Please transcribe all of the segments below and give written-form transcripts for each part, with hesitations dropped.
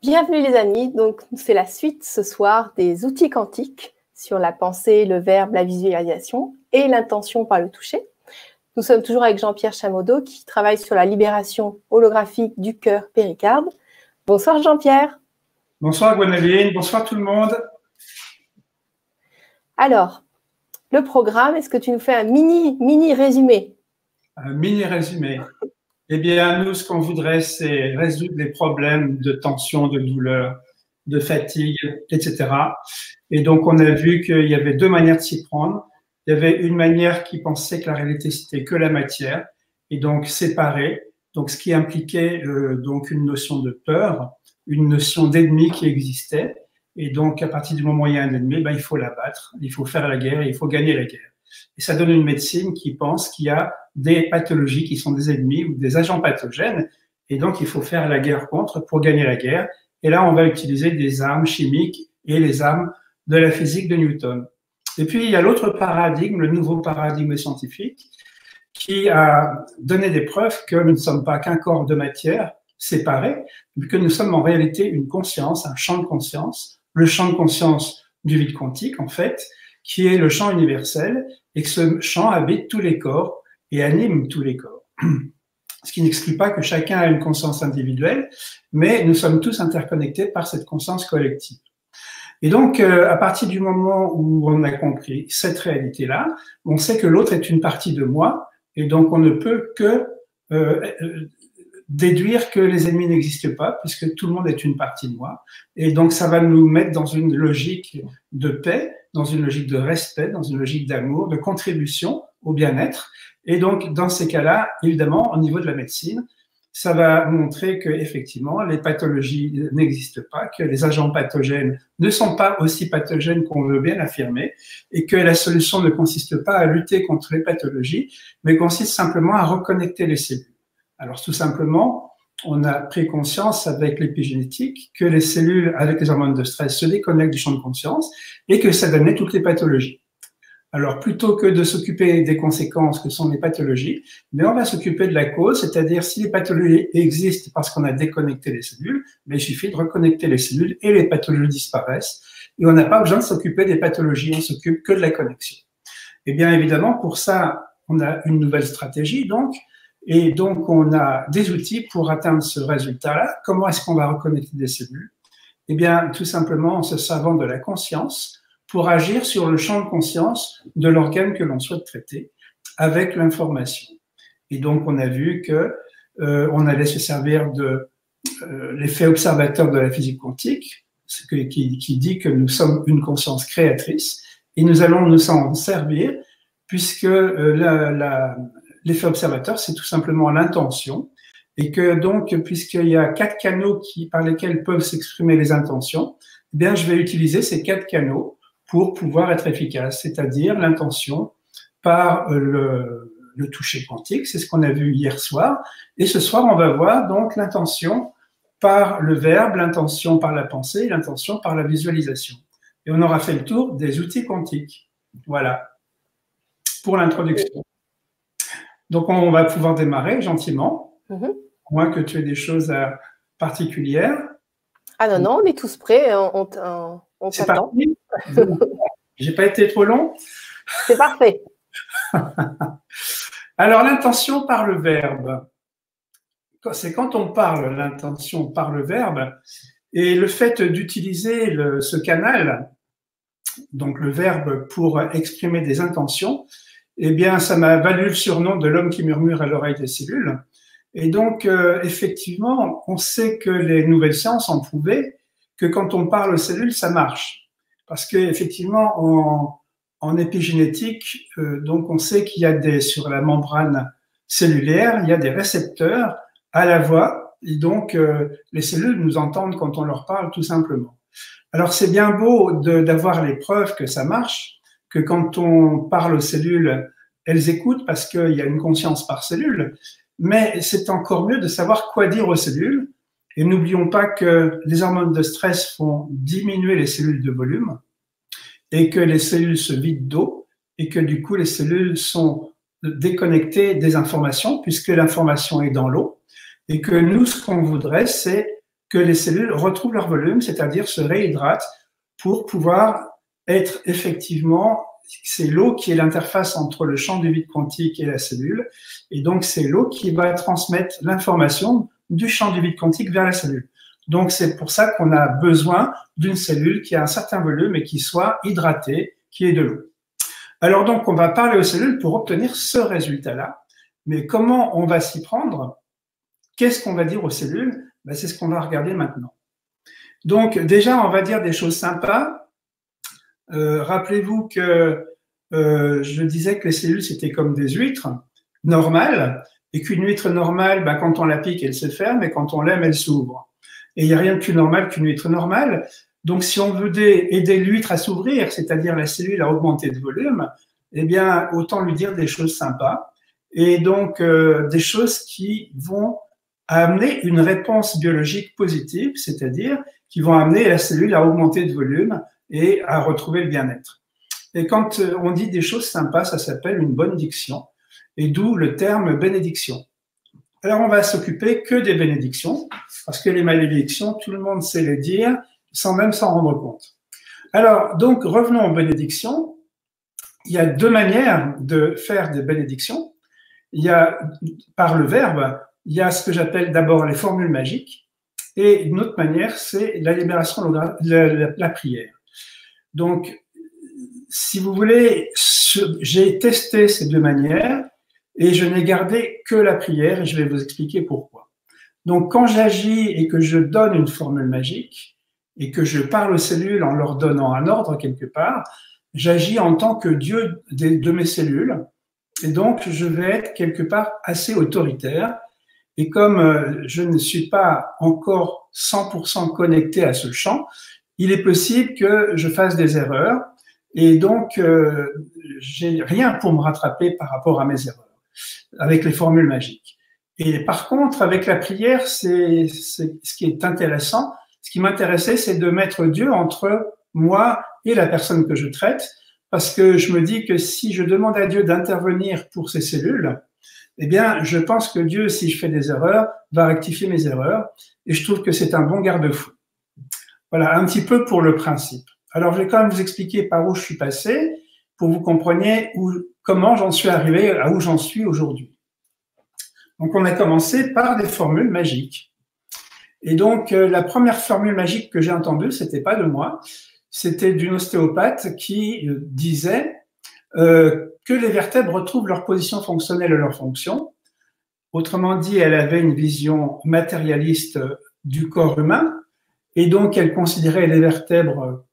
Bienvenue les amis, donc c'est la suite ce soir des outils quantiques sur la pensée, le verbe, la visualisation et l'intention par le toucher. Nous sommes toujours avec Jean-Pierre Chamodeau qui travaille sur la libération holographique du cœur péricarde. Bonsoir Jean-Pierre. Bonsoir Gwenaëlle, bonsoir tout le monde. Alors, le programme, est-ce que tu nous fais un mini résumé? Un mini résumé. Eh bien, nous, ce qu'on voudrait, c'est résoudre les problèmes de tension, de douleur, de fatigue, etc. Et donc, on a vu qu'il y avait deux manières de s'y prendre. Il y avait une manière qui pensait que la réalité, c'était que la matière, et donc séparée. Donc, ce qui impliquait donc une notion de peur, une notion d'ennemi qui existait. Et donc, à partir du moment où il y a un ennemi, ben, il faut l'abattre, il faut faire la guerre et il faut gagner la guerre. Et ça donne une médecine qui pense qu'il y a des pathologies qui sont des ennemis ou des agents pathogènes. Et donc, il faut faire la guerre contre pour gagner la guerre. Et là, on va utiliser des armes chimiques et les armes de la physique de Newton. Et puis, il y a l'autre paradigme, le nouveau paradigme scientifique, qui a donné des preuves que nous ne sommes pas qu'un corps de matière séparé, mais que nous sommes en réalité une conscience, un champ de conscience, le champ de conscience du vide quantique, en fait, qui est le champ universel, et que ce champ habite tous les corps et anime tous les corps. Ce qui n'exclut pas que chacun a une conscience individuelle, mais nous sommes tous interconnectés par cette conscience collective. Et donc, à partir du moment où on a compris cette réalité-là, on sait que l'autre est une partie de moi, et donc on ne peut que déduire que les ennemis n'existent pas, puisque tout le monde est une partie de moi. Et donc, ça va nous mettre dans une logique de paix, dans une logique de respect, dans une logique d'amour, de contribution au bien-être. Et donc, dans ces cas-là, évidemment, au niveau de la médecine, ça va montrer que effectivement, les pathologies n'existent pas, que les agents pathogènes ne sont pas aussi pathogènes qu'on veut bien l'affirmer, et que la solution ne consiste pas à lutter contre les pathologies, mais consiste simplement à reconnecter les cellules. Alors, tout simplement, on a pris conscience avec l'épigénétique que les cellules avec les hormones de stress se déconnectent du champ de conscience et que ça donnait toutes les pathologies. Alors, plutôt que de s'occuper des conséquences que sont les pathologies, mais on va s'occuper de la cause, c'est-à-dire si les pathologies existent parce qu'on a déconnecté les cellules, mais il suffit de reconnecter les cellules et les pathologies disparaissent. Et on n'a pas besoin de s'occuper des pathologies, on s'occupe que de la connexion. Et bien évidemment, pour ça, on a une nouvelle stratégie, donc, et donc on a des outils pour atteindre ce résultat-là. Comment est-ce qu'on va reconnecter des cellules? Eh bien, tout simplement en se servant de la conscience, pour agir sur le champ de conscience de l'organe que l'on souhaite traiter avec l'information. Et donc, on a vu que on allait se servir de l'effet observateur de la physique quantique, qui dit que nous sommes une conscience créatrice, et nous allons nous en servir puisque l'effet observateur, c'est tout simplement l'intention, et que donc, puisqu'il y a 4 canaux par lesquels peuvent s'exprimer les intentions, eh bien, je vais utiliser ces 4 canaux pour pouvoir être efficace, c'est-à-dire l'intention par le toucher quantique, c'est ce qu'on a vu hier soir, et ce soir on va voir donc l'intention par le verbe, l'intention par la pensée, l'intention par la visualisation. Et on aura fait le tour des outils quantiques. Voilà, pour l'introduction. Donc on va pouvoir démarrer gentiment, à moins que tu aies des choses particulières. Ah non, non, on est tous prêts, on C'est t'attend. parti. J'ai pas été trop long. C'est parfait. Alors, l'intention par le verbe. C'est quand on parle l'intention par le verbe, et le fait d'utiliser ce canal, donc le verbe, pour exprimer des intentions, eh bien, ça m'a valu le surnom de l'homme qui murmure à l'oreille des cellules. Et donc, effectivement, on sait que les nouvelles sciences ont prouvé que quand on parle aux cellules, ça marche. Parce qu'effectivement, en épigénétique, donc on sait qu'il y a sur la membrane cellulaire, il y a des récepteurs à la voix, et donc les cellules nous entendent quand on leur parle tout simplement. Alors c'est bien beau d'avoir les preuves que ça marche, que quand on parle aux cellules, elles écoutent parce qu'il y a une conscience par cellule, mais c'est encore mieux de savoir quoi dire aux cellules. Et n'oublions pas que les hormones de stress font diminuer les cellules de volume et que les cellules se vident d'eau et que du coup les cellules sont déconnectées des informations puisque l'information est dans l'eau et que nous, ce qu'on voudrait, c'est que les cellules retrouvent leur volume, c'est-à-dire se réhydratent pour pouvoir être effectivement, c'est l'eau qui est l'interface entre le champ du vide quantique et la cellule, et donc c'est l'eau qui va transmettre l'information du champ du vide quantique vers la cellule. Donc c'est pour ça qu'on a besoin d'une cellule qui a un certain volume et qui soit hydratée, qui ait de l'eau. Alors donc on va parler aux cellules pour obtenir ce résultat-là, mais comment on va s'y prendre? Qu'est-ce qu'on va dire aux cellules? Ben, c'est ce qu'on va regarder maintenant. Donc déjà on va dire des choses sympas. Rappelez-vous que je disais que les cellules c'était comme des huîtres normales, et qu'une huître normale, ben, quand on la pique, elle se ferme, et quand on l'aime, elle s'ouvre. Et il n'y a rien de plus normal qu'une huître normale. Donc, si on veut aider l'huître à s'ouvrir, c'est-à-dire la cellule à augmenter de volume, eh bien, autant lui dire des choses sympas. Et donc, des choses qui vont amener une réponse biologique positive, c'est-à-dire qui vont amener la cellule à augmenter de volume et à retrouver le bien-être. Et quand on dit des choses sympas, ça s'appelle une bonne diction, et d'où le terme bénédiction. Alors, on va s'occuper que des bénédictions, parce que les malédictions, tout le monde sait les dire, sans même s'en rendre compte. Alors, donc, revenons aux bénédictions. Il y a deux manières de faire des bénédictions. Il y a, par le verbe, il y a ce que j'appelle d'abord les formules magiques, et une autre manière, c'est la libération, la prière. Donc, si vous voulez, j'ai testé ces deux manières, et je n'ai gardé que la prière, et je vais vous expliquer pourquoi. Donc, quand j'agis et que je donne une formule magique, et que je parle aux cellules en leur donnant un ordre quelque part, j'agis en tant que Dieu de mes cellules, et donc je vais être quelque part assez autoritaire. Et comme je ne suis pas encore 100% connecté à ce champ, il est possible que je fasse des erreurs, et donc j'ai rien pour me rattraper par rapport à mes erreurs avec les formules magiques. Et par contre, avec la prière, c'est ce qui est intéressant. Ce qui m'intéressait, c'est de mettre Dieu entre moi et la personne que je traite, parce que je me dis que si je demande à Dieu d'intervenir pour ces cellules, eh bien, je pense que Dieu, si je fais des erreurs, va rectifier mes erreurs, et je trouve que c'est un bon garde-fou. Voilà, un petit peu pour le principe. Alors, je vais quand même vous expliquer par où je suis passé, pour que vous compreniez comment j'en suis arrivé à où j'en suis aujourd'hui. Donc, on a commencé par des formules magiques. Et donc, la première formule magique que j'ai entendue, c'était pas de moi, c'était d'une ostéopathe qui disait que les vertèbres retrouvent leur position fonctionnelle et leur fonction. Autrement dit, elle avait une vision matérialiste du corps humain, et donc elle considérait les vertèbres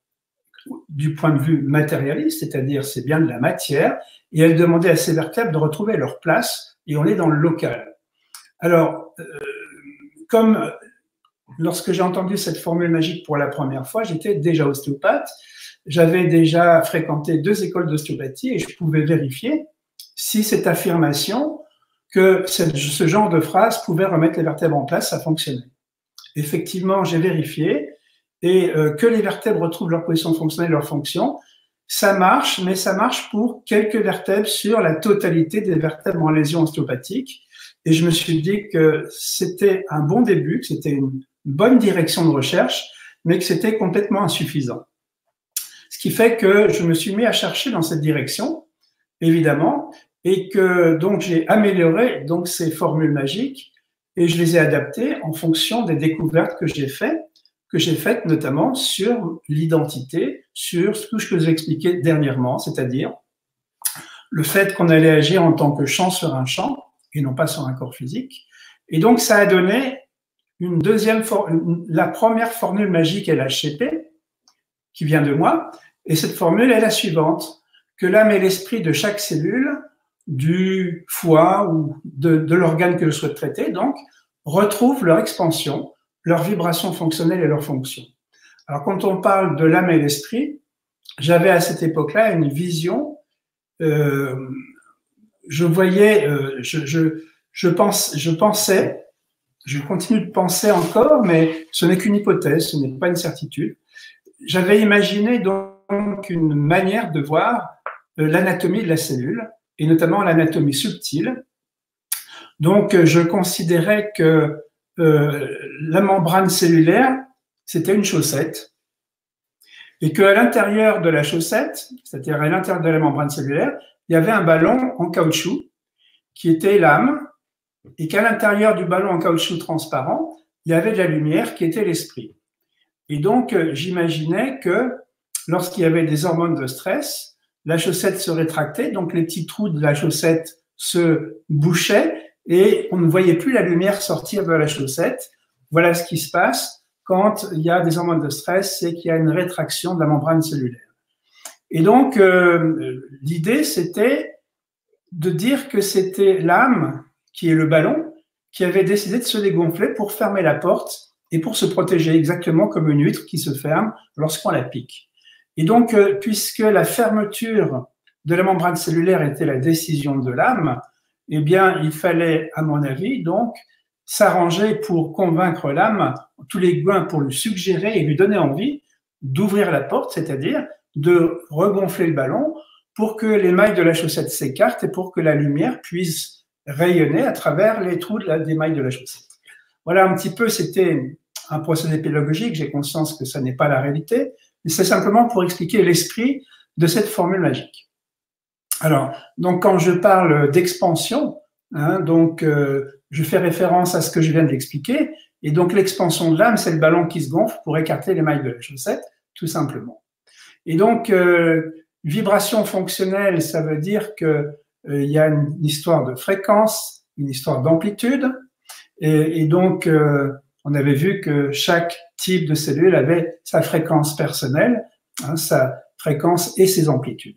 du point de vue matérialiste, c'est-à-dire c'est bien de la matière, et elle demandait à ces vertèbres de retrouver leur place, et on est dans le local. Alors, comme lorsque j'ai entendu cette formule magique pour la première fois, j'étais déjà ostéopathe, j'avais déjà fréquenté 2 écoles d'ostéopathie et je pouvais vérifier si cette affirmation que ce genre de phrase pouvait remettre les vertèbres en place, ça fonctionnait. Effectivement, j'ai vérifié et que les vertèbres retrouvent leur position fonctionnelle, leur fonction, ça marche, mais ça marche pour quelques vertèbres sur la totalité des vertèbres en lésion ostéopathique. Et je me suis dit que c'était un bon début, que c'était une bonne direction de recherche, mais que c'était complètement insuffisant. Ce qui fait que je me suis mis à chercher dans cette direction, évidemment, et que donc j'ai amélioré donc ces formules magiques et je les ai adaptées en fonction des découvertes que j'ai faites notamment sur l'identité, sur ce que je vous ai expliqué dernièrement, c'est-à-dire le fait qu'on allait agir en tant que champ sur un champ et non pas sur un corps physique. Et donc ça a donné la première formule magique est l'HCP, qui vient de moi, et cette formule est la suivante, que l'âme et l'esprit de chaque cellule, du foie ou de l'organe que je souhaite traiter, donc, retrouvent leur expansion, leur vibration fonctionnelle et leur fonction. Alors, quand on parle de l'âme et l'esprit, j'avais à cette époque-là une vision, je voyais, je pensais, je continue de penser encore, mais ce n'est qu'une hypothèse, ce n'est pas une certitude. J'avais imaginé donc une manière de voir l'anatomie de la cellule, et notamment l'anatomie subtile. Donc, je considérais que la membrane cellulaire, c'était une chaussette, et qu'à l'intérieur de la chaussette, c'est-à-dire à l'intérieur de la membrane cellulaire, il y avait un ballon en caoutchouc qui était l'âme, et qu'à l'intérieur du ballon en caoutchouc transparent, il y avait de la lumière qui était l'esprit. Et donc, j'imaginais que lorsqu'il y avait des hormones de stress, la chaussette se rétractait, donc les petits trous de la chaussette se bouchaient et on ne voyait plus la lumière sortir de la chaussette. Voilà ce qui se passe quand il y a des hormones de stress, c'est qu'il y a une rétraction de la membrane cellulaire. Et donc, l'idée, c'était de dire que c'était l'âme, qui est le ballon, qui avait décidé de se dégonfler pour fermer la porte et pour se protéger, exactement comme une huître qui se ferme lorsqu'on la pique. Et donc, puisque la fermeture de la membrane cellulaire était la décision de l'âme, eh bien, il fallait, à mon avis, donc, s'arranger pour convaincre l'âme, tous les gains pour lui suggérer et lui donner envie d'ouvrir la porte, c'est-à-dire de regonfler le ballon pour que les mailles de la chaussette s'écartent et pour que la lumière puisse rayonner à travers les trous des mailles de la chaussette. Voilà un petit peu, c'était un procédé pédagogique, j'ai conscience que ça n'est pas la réalité, mais c'est simplement pour expliquer l'esprit de cette formule magique. Alors, donc quand je parle d'expansion, je fais référence à ce que je viens d'expliquer, et donc l'expansion de l'âme, c'est le ballon qui se gonfle pour écarter les mailles de la chaussette, tout simplement. Et donc, vibration fonctionnelle, ça veut dire que il y a une histoire de fréquence, une histoire d'amplitude, et donc on avait vu que chaque type de cellule avait sa fréquence personnelle, sa fréquence et ses amplitudes.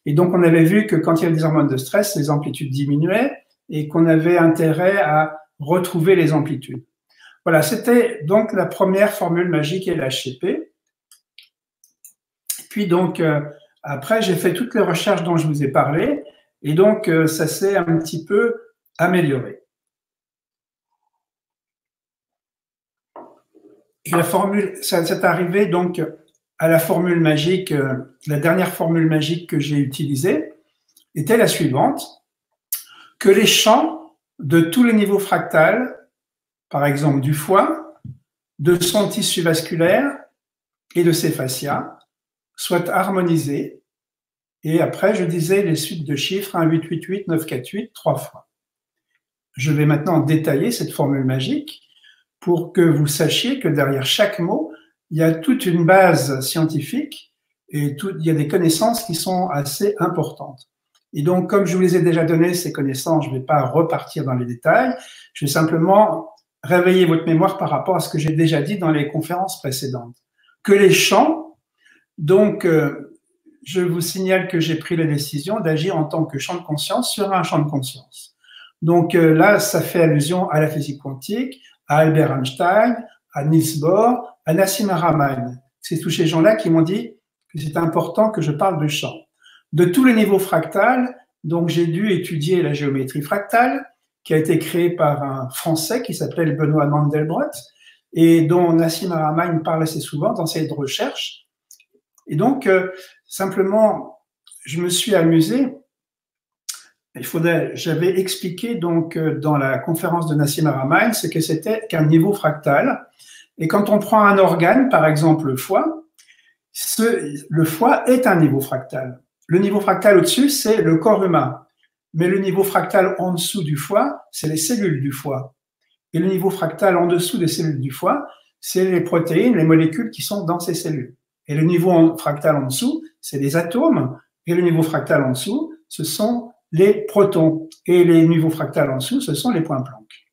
Et donc on avait vu que quand il y avait des hormones de stress, les amplitudes diminuaient et qu'on avait intérêt à retrouver les amplitudes. Voilà, c'était donc la première formule magique LHCP. Puis donc après, j'ai fait toutes les recherches dont je vous ai parlé, et donc ça s'est un petit peu amélioré. Et la formule, c'est arrivé donc à la formule magique, la dernière formule magique que j'ai utilisée était la suivante, que les champs de tous les niveaux fractales, par exemple du foie, de son tissu vasculaire et de ses fascias, soient harmonisés. Et après, je disais les suites de chiffres 1, 8, 8, 8, 9, 4, 8, 3 fois. Je vais maintenant détailler cette formule magique pour que vous sachiez que derrière chaque mot, il y a toute une base scientifique et il y a des connaissances qui sont assez importantes. Et donc, comme je vous les ai déjà données, ces connaissances, je ne vais pas repartir dans les détails, je vais simplement réveiller votre mémoire par rapport à ce que j'ai déjà dit dans les conférences précédentes. Que les champs, donc, je vous signale que j'ai pris la décision d'agir en tant que champ de conscience sur un champ de conscience. Donc là, ça fait allusion à la physique quantique, à Albert Einstein, à Niels Bohr, à Nassim Haramein. C'est tous ces gens-là qui m'ont dit que c'est important que je parle de champ. De tous les niveaux fractales, donc j'ai dû étudier la géométrie fractale, qui a été créée par un Français qui s'appelle Benoît Mandelbrot, et dont Nassim Haramein parle assez souvent dans ses recherches. Et donc, simplement, je me suis amusé. J'avais expliqué donc dans la conférence de Nassim Haramein ce que c'était qu'un niveau fractal. Et quand on prend un organe, par exemple le foie, le foie est un niveau fractal. Le niveau fractal au-dessus, c'est le corps humain. Mais le niveau fractal en dessous du foie, c'est les cellules du foie. Et le niveau fractal en dessous des cellules du foie, c'est les protéines, les molécules qui sont dans ces cellules. Et le niveau fractal en dessous, c'est les atomes. Et le niveau fractal en dessous, ce sont les protons. Et les niveaux fractals en dessous, ce sont les points Planck.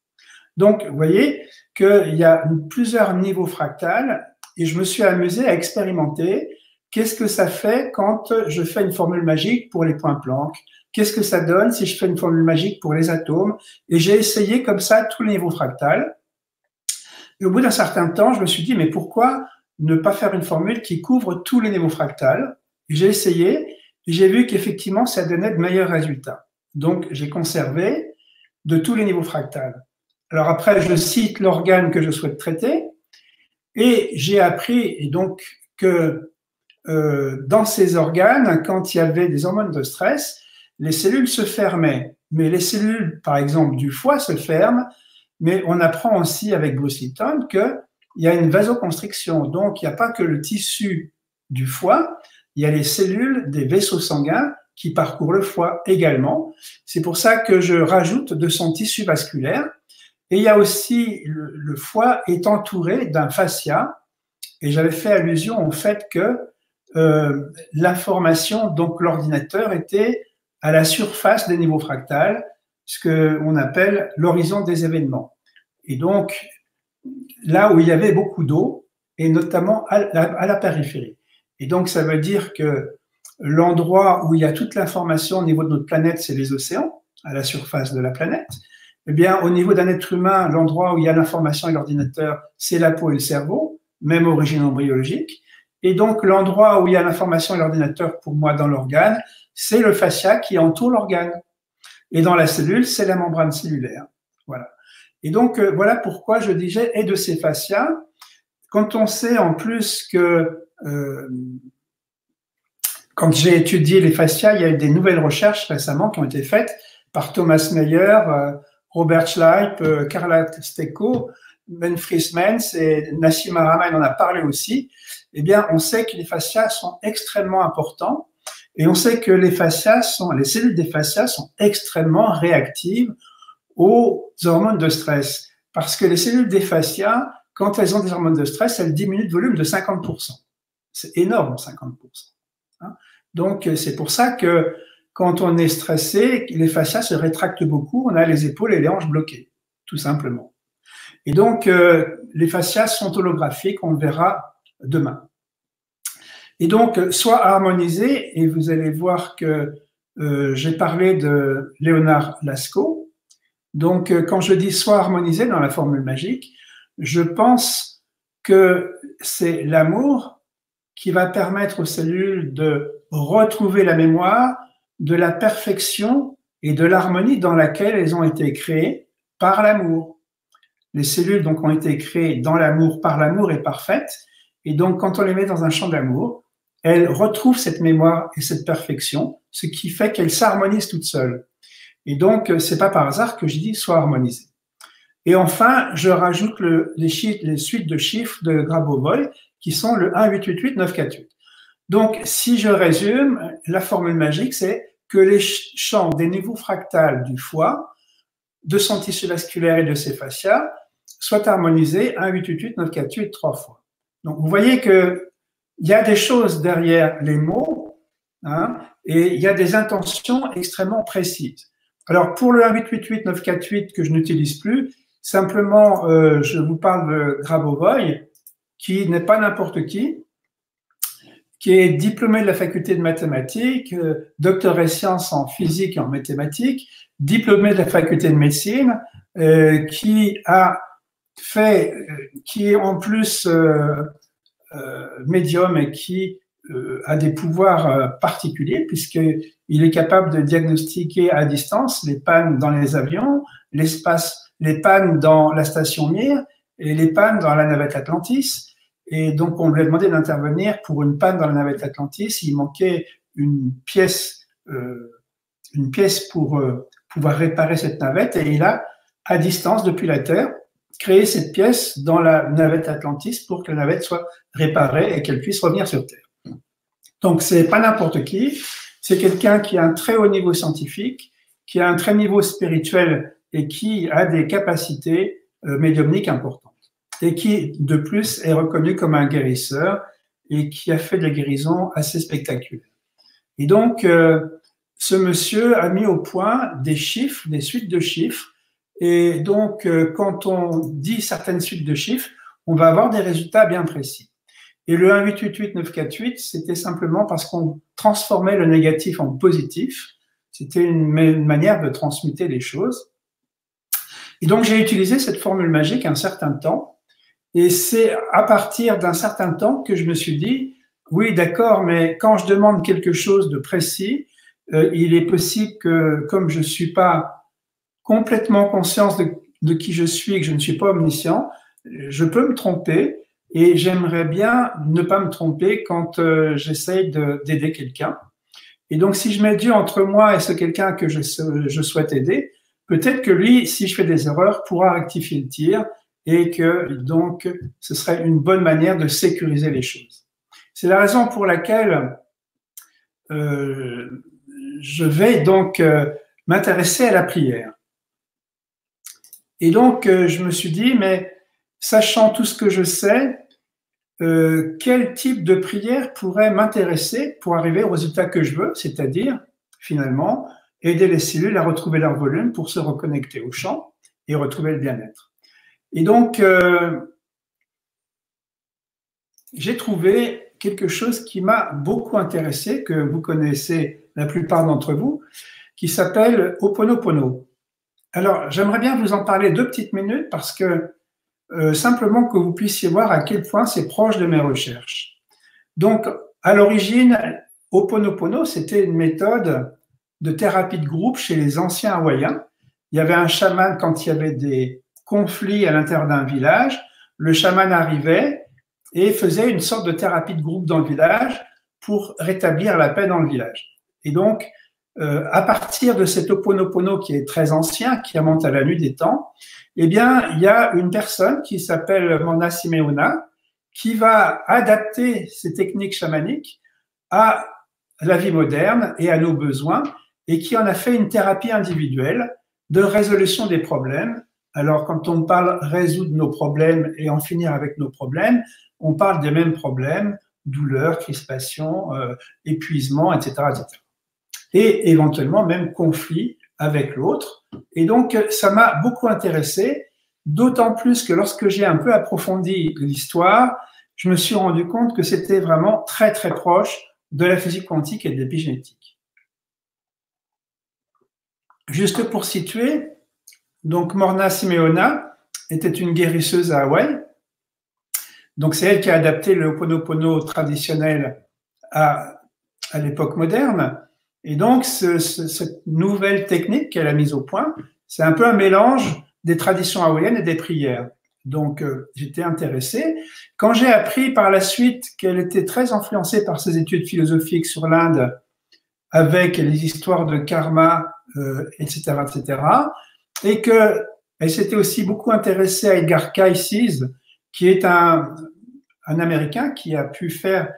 Donc, vous voyez qu'il y a plusieurs niveaux fractals et je me suis amusé à expérimenter qu'est-ce que ça fait quand je fais une formule magique pour les points Planck, qu'est-ce que ça donne si je fais une formule magique pour les atomes. Et j'ai essayé comme ça tous les niveaux fractals. Et au bout d'un certain temps, je me suis dit, mais pourquoi ne pas faire une formule qui couvre tous les niveaux fractals? J'ai essayé et j'ai vu qu'effectivement, ça donnait de meilleurs résultats. Donc, j'ai conservé de tous les niveaux fractals. Alors après, je cite l'organe que je souhaite traiter et j'ai appris et donc que dans ces organes, quand il y avait des hormones de stress, les cellules se fermaient. Mais les cellules, par exemple, du foie se ferment mais on apprend aussi avec Bruce Lipton qu'il y a une vasoconstriction. Donc, il n'y a pas que le tissu du foie, il y a les cellules des vaisseaux sanguins qui parcourent le foie également. C'est pour ça que je rajoute de son tissu vasculaire. Et il y a aussi, le foie est entouré d'un fascia, et j'avais fait allusion au fait que l'information, donc l'ordinateur, était à la surface des niveaux fractales, ce qu'on appelle l'horizon des événements. Et donc, là où il y avait beaucoup d'eau, et notamment à la périphérie. Et donc, ça veut dire que l'endroit où il y a toute l'information au niveau de notre planète, c'est les océans, à la surface de la planète. Eh bien, au niveau d'un être humain, l'endroit où il y a l'information et l'ordinateur, c'est la peau et le cerveau, même origine embryologique. Et donc, l'endroit où il y a l'information et l'ordinateur, pour moi, dans l'organe, c'est le fascia qui entoure l'organe. Et dans la cellule, c'est la membrane cellulaire. Voilà. Et donc, voilà pourquoi je disais, et de ces fascias, quand on sait en plus que, quand j'ai étudié les fascias, il y a eu des nouvelles recherches récemment qui ont été faites par Thomas Meyer, Robert Schleip, Carla Stecco, Manfred Mens et Nassim Haramein en a parlé aussi. Eh bien, on sait que les fascias sont extrêmement importants et on sait que les cellules des fascias sont extrêmement réactives aux hormones de stress. Parce que les cellules des fascias, quand elles ont des hormones de stress, elles diminuent de volume de 50%. C'est énorme, 50%. Hein? Donc, c'est pour ça que quand on est stressé, les fascias se rétractent beaucoup, on a les épaules et les hanches bloquées, tout simplement. Et donc, les fascias sont holographiques, on le verra demain. Et donc, soit harmonisé, et vous allez voir que j'ai parlé de Léonard Lascaux. Donc, quand je dis soit harmonisé dans la formule magique, je pense que c'est l'amour qui va permettre aux cellules de retrouver la mémoire de la perfection et de l'harmonie dans laquelle elles ont été créées par l'amour. Les cellules donc ont été créées dans l'amour, par l'amour et parfaites, et donc quand on les met dans un champ d'amour, elles retrouvent cette mémoire et cette perfection, ce qui fait qu'elles s'harmonisent toutes seules. Et donc c'est pas par hasard que je dis soit harmonisé. Et enfin, je rajoute les suites de chiffres de Grabovoi qui sont le 1, 8, 8, 8, 9, 4, 8. Donc, si je résume, la formule magique, c'est que les champs des niveaux fractales du foie, de son tissu vasculaire et de ses fascias, soient harmonisés 1, 8, 8, 8, 9, 4, 8, 3 fois. Donc, vous voyez qu'il y a des choses derrière les mots, hein, et il y a des intentions extrêmement précises. Alors, pour le 1, 8, 8, 8, 9, 4, 8 que je n'utilise plus, simplement, je vous parle de Grabovoi, qui n'est pas n'importe qui est diplômé de la faculté de mathématiques, docteur et sciences en physique et en mathématiques, diplômé de la faculté de médecine, qui est en plus médium et qui a des pouvoirs particuliers puisqu'il est capable de diagnostiquer à distance les pannes dans les avions, les pannes dans la station Mir et les pannes dans la navette Atlantis. Et donc, on lui a demandé d'intervenir pour une panne dans la navette Atlantis. Il manquait une pièce pour pouvoir réparer cette navette. Et il a, à distance, depuis la Terre, créé cette pièce dans la navette Atlantis pour que la navette soit réparée et qu'elle puisse revenir sur Terre. Donc, c'est pas n'importe qui. C'est quelqu'un qui a un très haut niveau scientifique, qui a un très haut niveau spirituel et qui a des capacités médiumniques importantes. Et qui, de plus, est reconnu comme un guérisseur et qui a fait des guérisons assez spectaculaires. Et donc, ce monsieur a mis au point des chiffres, des suites de chiffres. Et donc, quand on dit certaines suites de chiffres, on va avoir des résultats bien précis. Et le 1, 8, 8, 8, 9, 4, 8, c'était simplement parce qu'on transformait le négatif en positif. C'était une manière de transmuter les choses. Et donc, j'ai utilisé cette formule magique un certain temps. Et c'est à partir d'un certain temps que je me suis dit, oui, d'accord, mais quand je demande quelque chose de précis, il est possible que, comme je ne suis pas complètement conscient de qui je suis et que je ne suis pas omniscient, je peux me tromper et j'aimerais bien ne pas me tromper quand j'essaye d'aider quelqu'un. Et donc, si je mets Dieu entre moi et ce quelqu'un que je souhaite aider, peut-être que lui, si je fais des erreurs, pourra rectifier le tir et que donc ce serait une bonne manière de sécuriser les choses. C'est la raison pour laquelle je vais donc m'intéresser à la prière. Et donc, je me suis dit, mais sachant tout ce que je sais, quel type de prière pourrait m'intéresser pour arriver au résultat que je veux, c'est-à-dire, finalement, aider les cellules à retrouver leur volume pour se reconnecter au champ et retrouver le bien-être. Et donc, j'ai trouvé quelque chose qui m'a beaucoup intéressé, que vous connaissez la plupart d'entre vous, qui s'appelle Ho'oponopono. Alors, j'aimerais bien vous en parler 2 petites minutes parce que simplement que vous puissiez voir à quel point c'est proche de mes recherches. Donc, à l'origine, Ho'oponopono, c'était une méthode de thérapie de groupe chez les anciens Hawaïens. Il y avait un chaman quand il y avait des conflits à l'intérieur d'un village. Le chaman arrivait et faisait une sorte de thérapie de groupe dans le village pour rétablir la paix dans le village. Et donc, à partir de cet Ho'oponopono qui est très ancien, qui remonte à la nuit des temps, eh bien, il y a une personne qui s'appelle Morna Simeona qui va adapter ces techniques chamaniques à la vie moderne et à nos besoins et qui en a fait une thérapie individuelle de résolution des problèmes. Alors, quand on parle résoudre nos problèmes et en finir avec nos problèmes, on parle des mêmes problèmes, douleur, crispation, épuisement, etc., etc. Et éventuellement même conflit avec l'autre. Et donc, ça m'a beaucoup intéressé, d'autant plus que lorsque j'ai un peu approfondi l'histoire, je me suis rendu compte que c'était vraiment très, très proche de la physique quantique et de l'épigénétique. Juste pour situer, donc Morna Simeona était une guérisseuse à Hawaï. Donc, c'est elle qui a adapté le Ho'oponopono traditionnel à l'époque moderne. Et donc, cette nouvelle technique qu'elle a mise au point, c'est un peu un mélange des traditions hawaïennes et des prières. Donc, j'étais intéressé. Quand j'ai appris par la suite qu'elle était très influencée par ses études philosophiques sur l'Inde, avec les histoires de karma, etc., etc., et qu'elle s'était aussi beaucoup intéressée à Edgar Cayce, qui est un Américain qui a pu faire,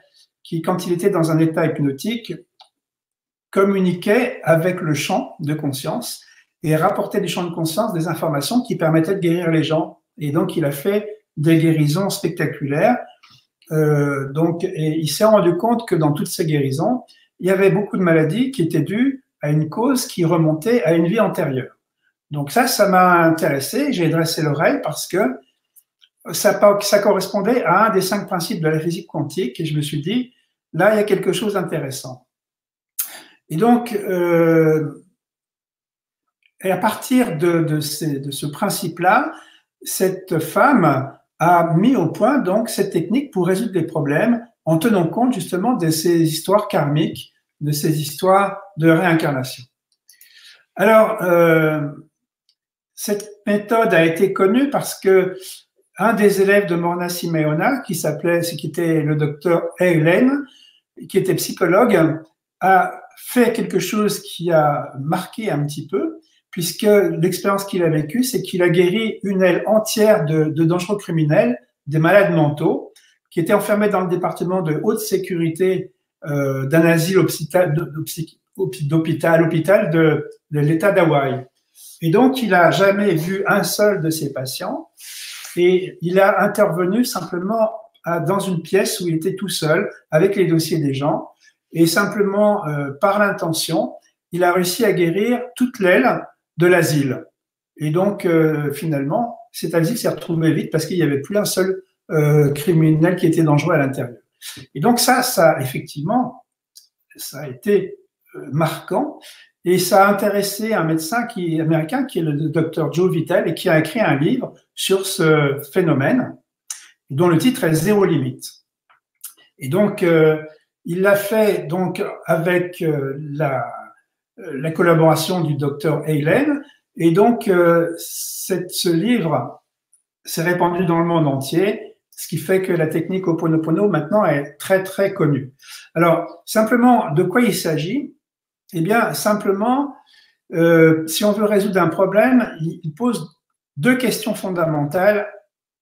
qui, quand il était dans un état hypnotique, communiquait avec le champ de conscience et rapportait du champ de conscience des informations qui permettaient de guérir les gens. Et donc, il a fait des guérisons spectaculaires. Et il s'est rendu compte que dans toutes ces guérisons, il y avait beaucoup de maladies qui étaient dues à une cause qui remontait à une vie antérieure. Donc ça m'a intéressé. J'ai dressé l'oreille parce que ça correspondait à un des 5 principes de la physique quantique. Et je me suis dit, là, il y a quelque chose d'intéressant. Et donc, et à partir de ce principe-là, cette femme a mis au point donc cette technique pour résoudre des problèmes en tenant compte justement de ces histoires karmiques, de ces histoires de réincarnation. Alors, cette méthode a été connue parce que un des élèves de Morna Simeona, qui était le docteur Eilen, qui était psychologue, a fait quelque chose qui a marqué un petit peu, puisque l'expérience qu'il a vécue, c'est qu'il a guéri une aile entière de dangereux criminels, des malades mentaux, qui étaient enfermés dans le département de haute sécurité d'un asile hôpital de l'État d'Hawaï. Et donc, il n'a jamais vu un seul de ces patients et il a intervenu simplement dans une pièce où il était tout seul avec les dossiers des gens. Et simplement, par l'intention, il a réussi à guérir toute l'aile de l'asile. Et donc, finalement, cet asile s'est retrouvé vite parce qu'il n'y avait plus un seul criminel qui était dangereux à l'intérieur. Et donc ça, effectivement, ça a été marquant. Et ça a intéressé un médecin américain qui est le docteur Joe Vitale et qui a écrit un livre sur ce phénomène, dont le titre est Zéro limite. Et donc, il l'a fait donc avec la collaboration du docteur Eilen. Et donc, ce livre s'est répandu dans le monde entier, ce qui fait que la technique Ho'oponopono maintenant est très, très connue. Alors, simplement, de quoi il s'agit? Eh bien, simplement, si on veut résoudre un problème, il pose deux questions fondamentales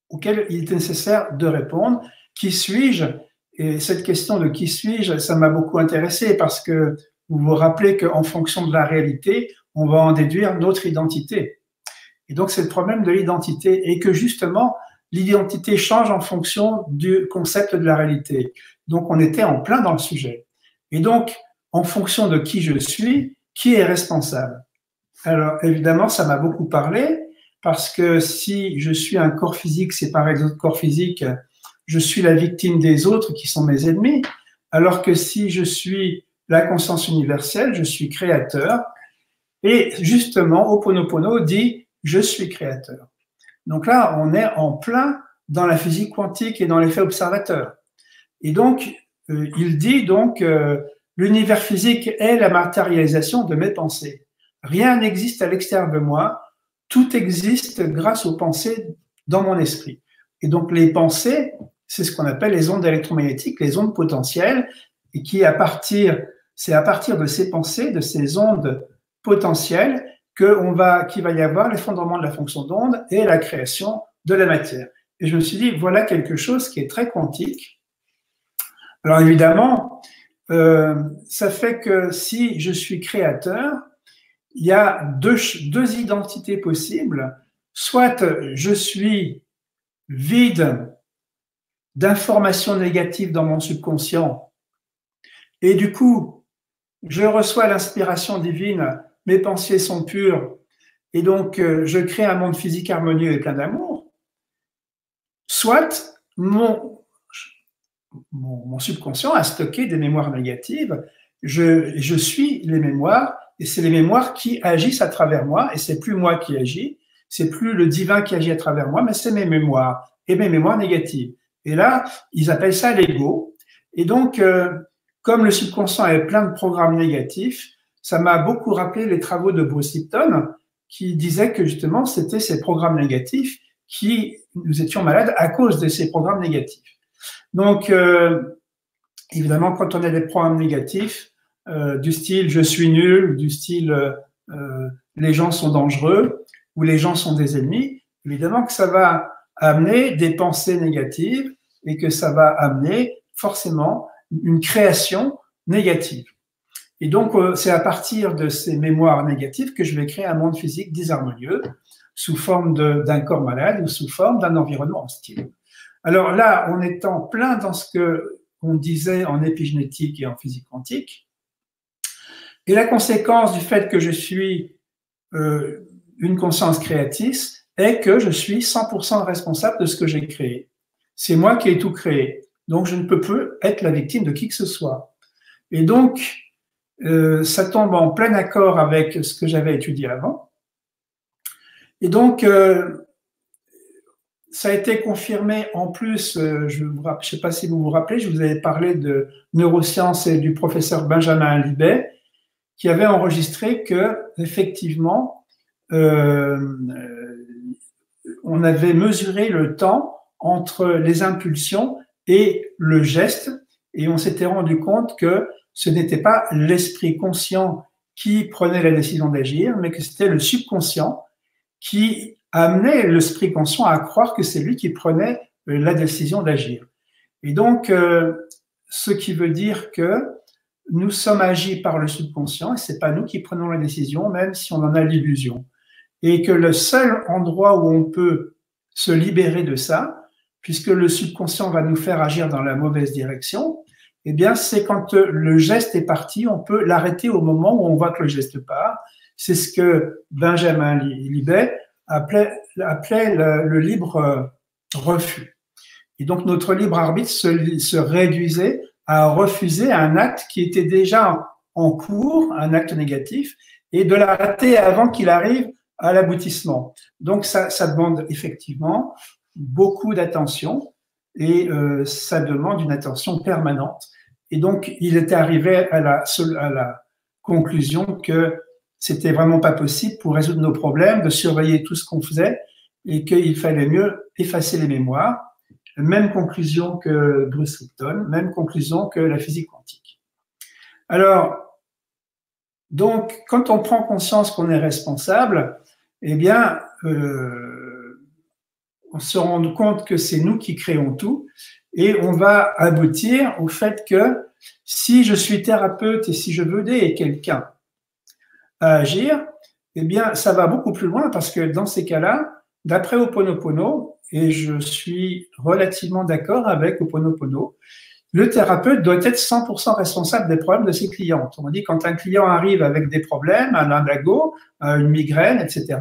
auxquelles il est nécessaire de répondre. Qui suis-je? Et cette question de qui suis-je, ça m'a beaucoup intéressé parce que vous vous rappelez qu'en fonction de la réalité, on va en déduire notre identité. Et donc, c'est le problème de l'identité et que justement, l'identité change en fonction du concept de la réalité. Donc, on était en plein dans le sujet. Et donc, en fonction de qui je suis, qui est responsable? Alors, évidemment, ça m'a beaucoup parlé parce que si je suis un corps physique séparé d'autres corps physiques, je suis la victime des autres qui sont mes ennemis, alors que si je suis la conscience universelle, je suis créateur. Et justement, Ho'oponopono dit « je suis créateur ». Donc là, on est en plein dans la physique quantique et dans l'effet observateur. Et donc, il dit donc l'univers physique est la matérialisation de mes pensées. Rien n'existe à l'extérieur de moi, tout existe grâce aux pensées dans mon esprit. Et donc les pensées, c'est ce qu'on appelle les ondes électromagnétiques, les ondes potentielles, et qui c'est à partir de ces pensées, de ces ondes potentielles, qu'il va y avoir l'effondrement de la fonction d'onde et la création de la matière. Et je me suis dit, voilà quelque chose qui est très quantique. Alors évidemment, ça fait que si je suis créateur, il y a deux identités possibles. Soit je suis vide d'informations négatives dans mon subconscient et du coup, je reçois l'inspiration divine, mes pensées sont pures et donc je crée un monde physique harmonieux et plein d'amour. Soit mon subconscient a stocké des mémoires négatives, je suis les mémoires et c'est les mémoires qui agissent à travers moi et c'est plus moi qui agis, c'est plus le divin qui agit à travers moi, mais c'est mes mémoires et mes mémoires négatives. Et là, ils appellent ça l'ego. Et donc, comme le subconscient est plein de programmes négatifs, ça m'a beaucoup rappelé les travaux de Bruce Lipton qui disait que justement, c'était ces programmes négatifs qui nous étions malades à cause de ces programmes négatifs. Donc, évidemment, quand on a des programmes négatifs, du style « je suis nul », du style « les gens sont dangereux » ou « les gens sont des ennemis », évidemment que ça va amener des pensées négatives et que ça va amener forcément une création négative. Et donc, c'est à partir de ces mémoires négatives que je vais créer un monde physique désharmonieux sous forme d'un corps malade ou sous forme d'un environnement hostile. Alors là, on est en plein dans ce qu'on disait en épigénétique et en physique quantique. Et la conséquence du fait que je suis une conscience créatrice est que je suis 100% responsable de ce que j'ai créé. C'est moi qui ai tout créé. Donc, je ne peux plus être la victime de qui que ce soit. Et donc, ça tombe en plein accord avec ce que j'avais étudié avant. Et donc, ça a été confirmé en plus, je ne sais pas si vous vous rappelez, je vous avais parlé de neurosciences et du professeur Benjamin Libet, qui avait enregistré que effectivement, on avait mesuré le temps entre les impulsions et le geste, et on s'était rendu compte que ce n'était pas l'esprit conscient qui prenait la décision d'agir, mais que c'était le subconscient qui amenait l'esprit conscient à croire que c'est lui qui prenait la décision d'agir. Et donc, ce qui veut dire que nous sommes agis par le subconscient et c'est pas nous qui prenons la décision, même si on en a l'illusion. Et que le seul endroit où on peut se libérer de ça, puisque le subconscient va nous faire agir dans la mauvaise direction, eh bien, c'est quand le geste est parti, on peut l'arrêter au moment où on voit que le geste part. C'est ce que Benjamin Libet appelait le libre refus. Et donc, notre libre arbitre se réduisait à refuser un acte qui était déjà en cours, un acte négatif, et de l'arrêter avant qu'il arrive à l'aboutissement. Donc, ça demande effectivement beaucoup d'attention et ça demande une attention permanente. Et donc, il était arrivé à la conclusion que c'était vraiment pas possible pour résoudre nos problèmes de surveiller tout ce qu'on faisait et qu'il fallait mieux effacer les mémoires. Même conclusion que Bruce Lipton, même conclusion que la physique quantique. Alors, Donc, quand on prend conscience qu'on est responsable, eh bien, on se rend compte que c'est nous qui créons tout et on va aboutir au fait que si je suis thérapeute et si je veux aider quelqu'un à agir, eh bien, ça va beaucoup plus loin parce que dans ces cas-là, d'après Ho'oponopono, et je suis relativement d'accord avec Ho'oponopono, le thérapeute doit être 100% responsable des problèmes de ses clients. On dit quand un client arrive avec des problèmes, un lumbago, une migraine, etc.,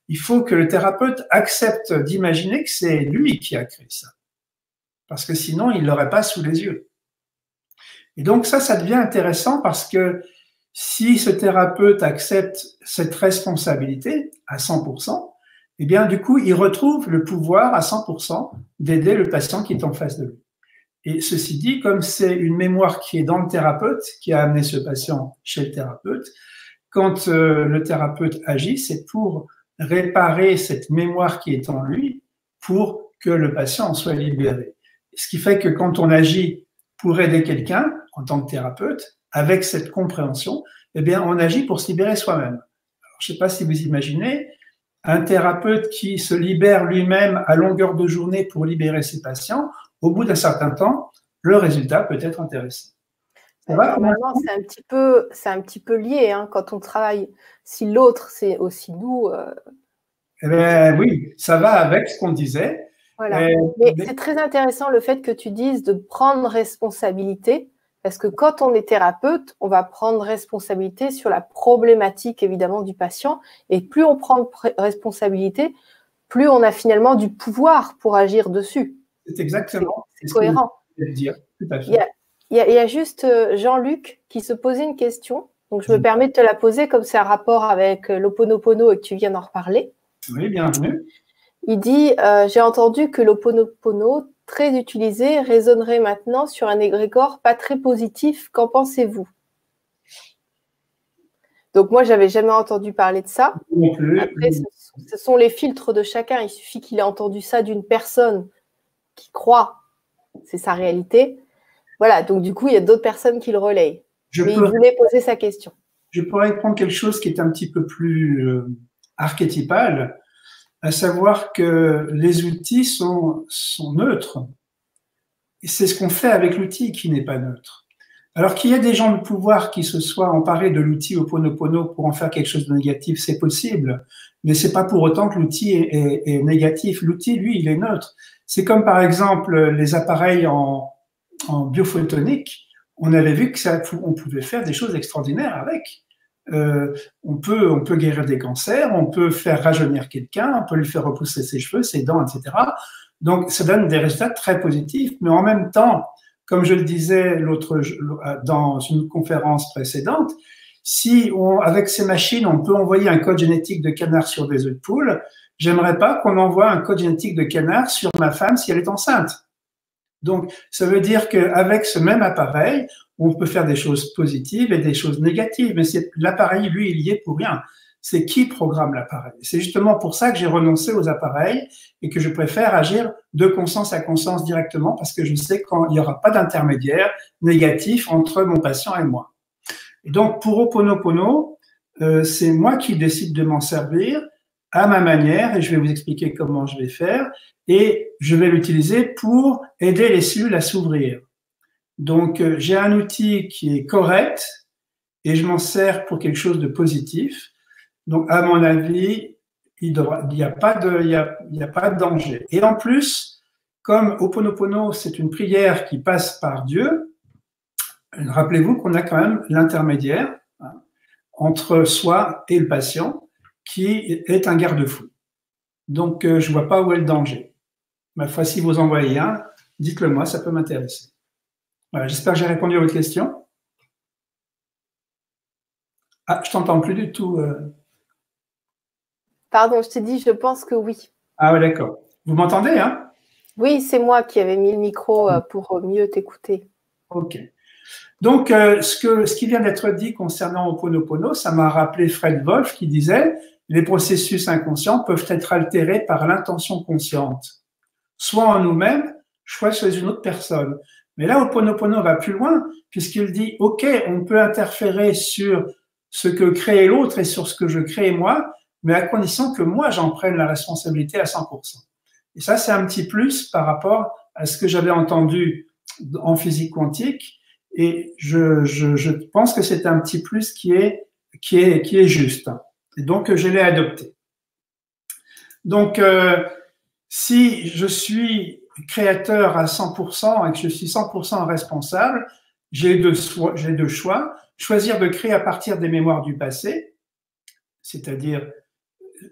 il faut que le thérapeute accepte d'imaginer que c'est lui qui a créé ça. Parce que sinon, il ne l'aurait pas sous les yeux. Et donc ça devient intéressant parce que si ce thérapeute accepte cette responsabilité à 100%, eh bien, du coup, il retrouve le pouvoir à 100% d'aider le patient qui est en face de lui. Et ceci dit, comme c'est une mémoire qui est dans le thérapeute, qui a amené ce patient chez le thérapeute, quand le thérapeute agit, c'est pour réparer cette mémoire qui est en lui pour que le patient en soit libéré. Ce qui fait que quand on agit pour aider quelqu'un, en tant que thérapeute, avec cette compréhension, eh bien, on agit pour se libérer soi-même. Je ne sais pas si vous imaginez, un thérapeute qui se libère lui-même à longueur de journée pour libérer ses patients, au bout d'un certain temps, le résultat peut être intéressant. Normalement, c'est un petit peu lié hein, quand on travaille. Si l'autre, c'est aussi nous. Eh bien, oui, ça va avec ce qu'on disait. Voilà. Mais c'est très intéressant le fait que tu dises de prendre responsabilité, parce que quand on est thérapeute, on va prendre responsabilité sur la problématique évidemment du patient, et plus on prend de responsabilité, plus on a finalement du pouvoir pour agir dessus. C'est exactement. C'est cohérent. Dire, tout à fait. Il y a juste Jean-Luc qui se posait une question, donc je me permets de te la poser comme c'est un rapport avec l'Ho'oponopono et que tu viens d'en reparler. Oui, bienvenue. Il dit j'ai entendu que l'Ho'oponopono, très utilisé, résonnerait maintenant sur un égrégore pas très positif. Qu'en pensez-vous? Donc moi, j'avais jamais entendu parler de ça. Non plus. Après, ce sont les filtres de chacun. Il suffit qu'il ait entendu ça d'une personne qui croit, c'est sa réalité. Voilà, donc du coup, il y a d'autres personnes qui le relayent. Mais il voulait poser sa question. Je pourrais prendre quelque chose qui est un petit peu plus archétypal, à savoir que les outils sont neutres. Et c'est ce qu'on fait avec l'outil qui n'est pas neutre. Alors qu'il y a des gens de pouvoir qui se soient emparés de l'outil Ho'oponopono pour en faire quelque chose de négatif, c'est possible, mais c'est pas pour autant que l'outil est négatif. L'outil, lui, il est neutre. C'est comme par exemple les appareils en biophotonique. On avait vu que on pouvait faire des choses extraordinaires avec. On peut guérir des cancers, on peut faire rajeunir quelqu'un, on peut lui faire repousser ses cheveux, ses dents, etc. Donc, ça donne des résultats très positifs, mais en même temps, comme je le disais dans une conférence précédente, si avec ces machines, on peut envoyer un code génétique de canard sur des œufs de poule, j'aimerais pas qu'on envoie un code génétique de canard sur ma femme si elle est enceinte. Donc, ça veut dire qu'avec ce même appareil, on peut faire des choses positives et des choses négatives, mais l'appareil, lui, il y est pour rien. C'est qui programme l'appareil. C'est justement pour ça que j'ai renoncé aux appareils et que je préfère agir de conscience à conscience directement parce que je sais qu'il n'y aura pas d'intermédiaire négatif entre mon patient et moi. Et donc, pour Ho'oponopono, c'est moi qui décide de m'en servir à ma manière et je vais vous expliquer comment je vais faire et je vais l'utiliser pour aider les cellules à s'ouvrir. Donc, j'ai un outil qui est correct et je m'en sers pour quelque chose de positif. Donc, à mon avis, il n'y a pas de danger. Et en plus, comme Ho'oponopono, c'est une prière qui passe par Dieu, rappelez-vous qu'on a quand même l'intermédiaire entre soi et le patient qui est un garde-fou. Donc, je ne vois pas où est le danger. Ma foi, si vous en voyez un, dites-le moi, ça peut m'intéresser. Voilà, j'espère que j'ai répondu à votre question. Ah, je t'entends plus du tout. Pardon, je t'ai dit, je pense que oui. Ah ouais, d'accord. Vous m'entendez, hein? Oui, c'est moi qui avais mis le micro pour mieux t'écouter. Ok. Donc, ce qui vient d'être dit concernant Ho'oponopono, ça m'a rappelé Fred Wolf qui disait « Les processus inconscients peuvent être altérés par l'intention consciente, soit en nous-mêmes, soit chez une autre personne. » Mais là, Ho'oponopono va plus loin puisqu'il dit « Ok, on peut interférer sur ce que crée l'autre et sur ce que je crée moi, mais à condition que moi, j'en prenne la responsabilité à 100%. Et ça, c'est un petit plus par rapport à ce que j'avais entendu en physique quantique. Et je pense que c'est un petit plus qui est juste. Et donc, je l'ai adopté. Donc, si je suis créateur à 100% et que je suis 100% responsable, j'ai deux choix. Choisir de créer à partir des mémoires du passé, c'est-à-dire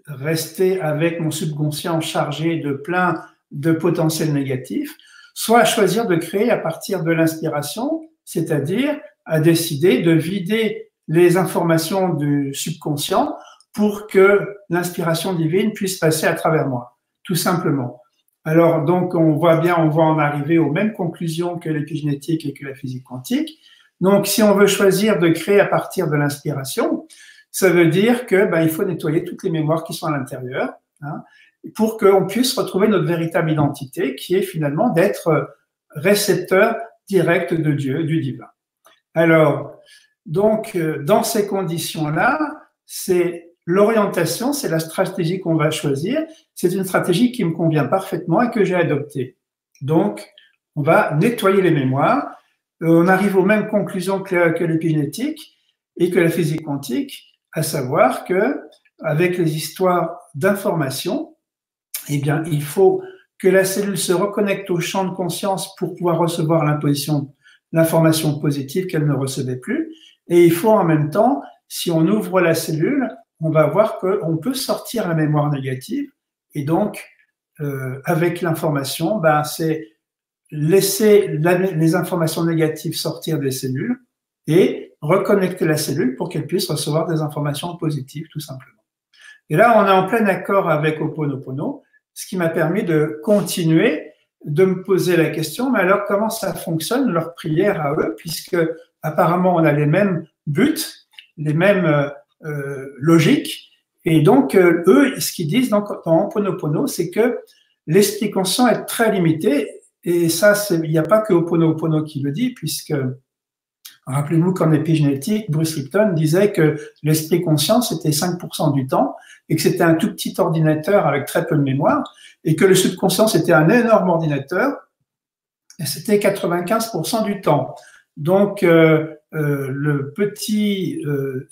rester avec mon subconscient chargé de plein de potentiels négatifs, soit choisir de créer à partir de l'inspiration, c'est-à-dire à décider de vider les informations du subconscient pour que l'inspiration divine puisse passer à travers moi, tout simplement. Alors, donc, on voit en arriver aux mêmes conclusions que l'épigénétique et que la physique quantique. Donc, si on veut choisir de créer à partir de l'inspiration, ça veut dire que il faut nettoyer toutes les mémoires qui sont à l'intérieur, hein, pour qu'on puisse retrouver notre véritable identité, qui est finalement d'être récepteur direct de Dieu, du divin. Alors, donc, dans ces conditions-là, c'est l'orientation, c'est la stratégie qu'on va choisir. C'est une stratégie qui me convient parfaitement et que j'ai adoptée. Donc, on va nettoyer les mémoires. On arrive aux mêmes conclusions que l'épigénétique et que la physique quantique, à savoir que avec les histoires d'information, eh bien, il faut que la cellule se reconnecte au champ de conscience pour pouvoir recevoir l'information positive qu'elle ne recevait plus. Et il faut en même temps, si on ouvre la cellule, on va voir qu'on peut sortir la mémoire négative. Et donc, avec l'information, c'est laisser les informations négatives sortir des cellules et reconnecter la cellule pour qu'elle puisse recevoir des informations positives, tout simplement. Et là, on est en plein accord avec Ho'oponopono, ce qui m'a permis de continuer de me poser la question, mais alors comment ça fonctionne, leur prière à eux, puisque apparemment on a les mêmes buts, les mêmes logiques, et donc eux, ce qu'ils disent dans Ho'oponopono, c'est que l'esprit conscient est très limité. Et ça, il n'y a pas que Ho'oponopono qui le dit, puisque, rappelez-vous qu'en épigénétique, Bruce Lipton disait que l'esprit conscient, c'était 5% du temps, et que c'était un tout petit ordinateur avec très peu de mémoire, et que le subconscient, c'était un énorme ordinateur, et c'était 95% du temps. Donc, le petit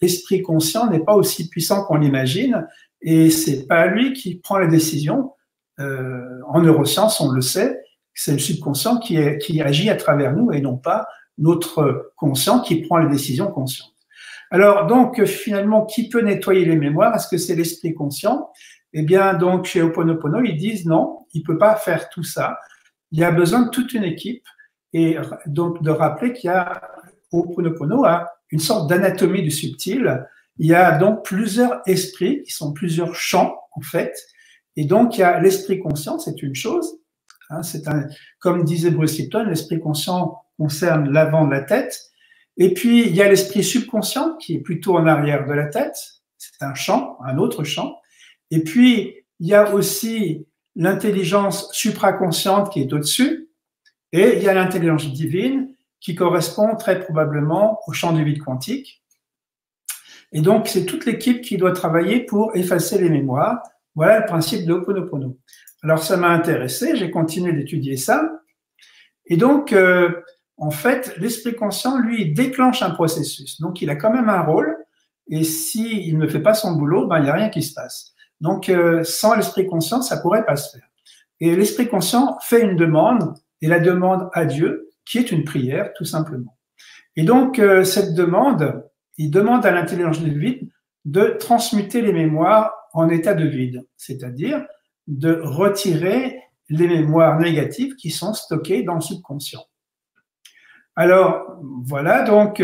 esprit conscient n'est pas aussi puissant qu'on l'imagine, et c'est pas lui qui prend les décisions. En neurosciences, on le sait, c'est le subconscient qui agit à travers nous et non pas notre conscient qui prend les décisions conscientes. Alors, donc, finalement, qui peut nettoyer les mémoires? Est-ce que c'est l'esprit conscient? Eh bien, donc, chez Ho'oponopono, ils disent non, il peut pas faire tout ça. Il y a besoin de toute une équipe et donc de rappeler qu'il y a Ho'oponopono a une sorte d'anatomie du subtil. Il y a donc plusieurs esprits qui sont plusieurs champs, en fait. Et donc, il y a l'esprit conscient, c'est une chose. Hein, comme disait Bruce Lipton, l'esprit conscient concerne l'avant de la tête. Et puis, il y a l'esprit subconscient qui est plutôt en arrière de la tête. C'est un champ, un autre champ. Et puis, il y a aussi l'intelligence supraconsciente qui est au-dessus. Et il y a l'intelligence divine qui correspond très probablement au champ du vide quantique. Et donc, c'est toute l'équipe qui doit travailler pour effacer les mémoires. Voilà le principe de Ho'oponopono. Alors, ça m'a intéressé, j'ai continué d'étudier ça. Et donc, en fait, l'esprit conscient, lui, il déclenche un processus. Donc, il a quand même un rôle. Et s'il ne fait pas son boulot, il n'y a rien qui se passe. Donc, sans l'esprit conscient, ça pourrait pas se faire. Et l'esprit conscient fait une demande, et la demande à Dieu, qui est une prière, tout simplement. Et donc, cette demande, il demande à l'intelligence divine de transmuter les mémoires en état de vide, c'est-à-dire de retirer les mémoires négatives qui sont stockées dans le subconscient. Alors, voilà, donc,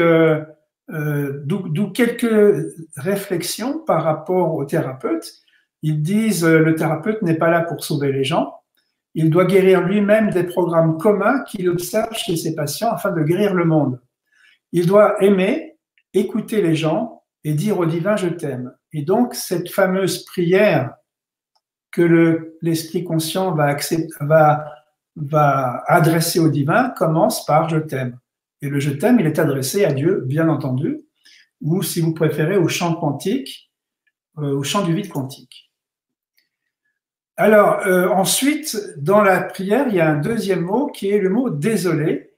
d'où quelques réflexions par rapport au thérapeute. Ils disent le thérapeute n'est pas là pour sauver les gens, il doit guérir lui-même des programmes communs qu'il observe chez ses patients afin de guérir le monde. Il doit aimer, écouter les gens et dire au divin « je t'aime ». Et donc, cette fameuse prière que l'esprit conscient va adresser au divin commence par « je t'aime ». Et le « je t'aime », il est adressé à Dieu, bien entendu. ou si vous préférez au champ quantique, au champ du vide quantique. Alors, ensuite, dans la prière, il y a un deuxième mot qui est le mot désolé.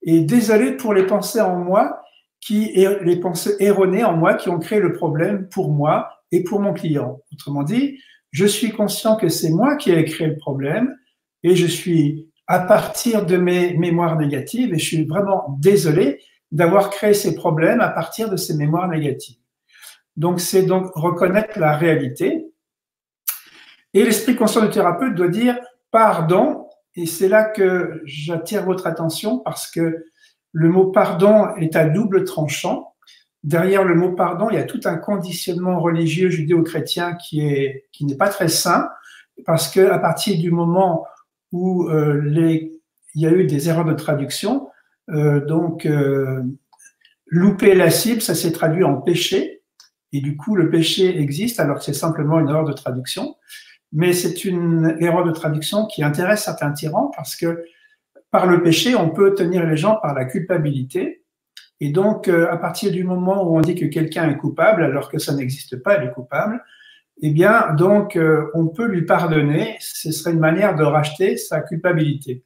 Et désolé pour les pensées en moi, les pensées erronées en moi qui ont créé le problème pour moi et pour mon client. Autrement dit, je suis conscient que c'est moi qui ai créé le problème et je suis à partir de mes mémoires négatives et je suis vraiment désolé d'avoir créé ces problèmes à partir de ces mémoires négatives. Donc, c'est donc reconnaître la réalité. Et l'esprit conscient du thérapeute doit dire pardon. Et c'est là que j'attire votre attention parce que le mot pardon est à double tranchant. Derrière le mot pardon, il y a tout un conditionnement religieux judéo-chrétien qui n'est pas très sain parce que à partir du moment où il y a eu des erreurs de traduction, louper la cible, ça s'est traduit en péché et du coup le péché existe alors que c'est simplement une erreur de traduction. Mais c'est une erreur de traduction qui intéresse certains tyrans parce que par le péché, on peut tenir les gens par la culpabilité. Et donc, à partir du moment où on dit que quelqu'un est coupable, alors que ça n'existe pas, il est coupable, eh bien, donc, on peut lui pardonner. Ce serait une manière de racheter sa culpabilité.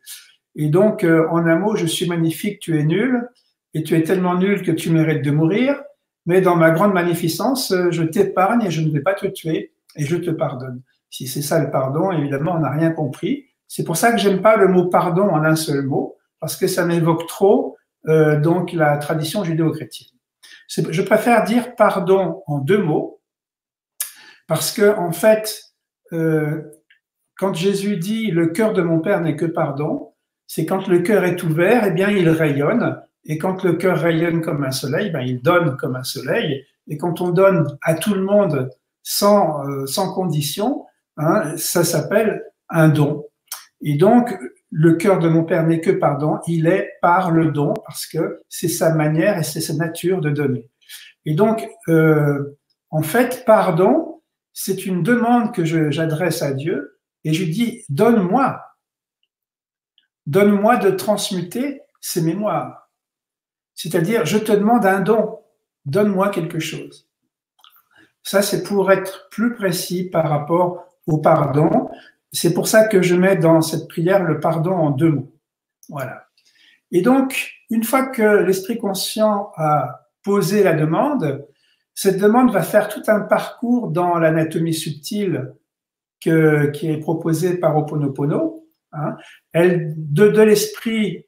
Et donc, en un mot, je suis magnifique, tu es nul, et tu es tellement nul que tu mérites de mourir, mais dans ma grande magnificence, je t'épargne et je ne vais pas te tuer, et je te pardonne. Si c'est ça le pardon, évidemment, on n'a rien compris. C'est pour ça que j'aime pas le mot pardon en un seul mot, parce que ça m'évoque trop donc la tradition judéo-chrétienne. Je préfère dire pardon en deux mots, parce que en fait, quand Jésus dit le cœur de mon Père n'est que pardon, c'est quand le cœur est ouvert, eh bien il rayonne, et quand le cœur rayonne comme un soleil, ben il donne comme un soleil, et quand on donne à tout le monde sans condition, hein, ça s'appelle un don. Et donc, le cœur de mon Père n'est que pardon, il est par le don, parce que c'est sa manière et c'est sa nature de donner. Et donc, en fait, pardon, c'est une demande que j'adresse à Dieu, et je dis, donne-moi de transmuter ces mémoires. C'est-à-dire, je te demande un don, donne-moi quelque chose. Ça, c'est pour être plus précis par rapport au pardon. C'est pour ça que je mets dans cette prière le pardon en deux mots. Voilà. Et donc, une fois que l'esprit conscient a posé la demande, cette demande va faire tout un parcours dans l'anatomie subtile qui est proposée par Ho'oponopono. Hein. De l'esprit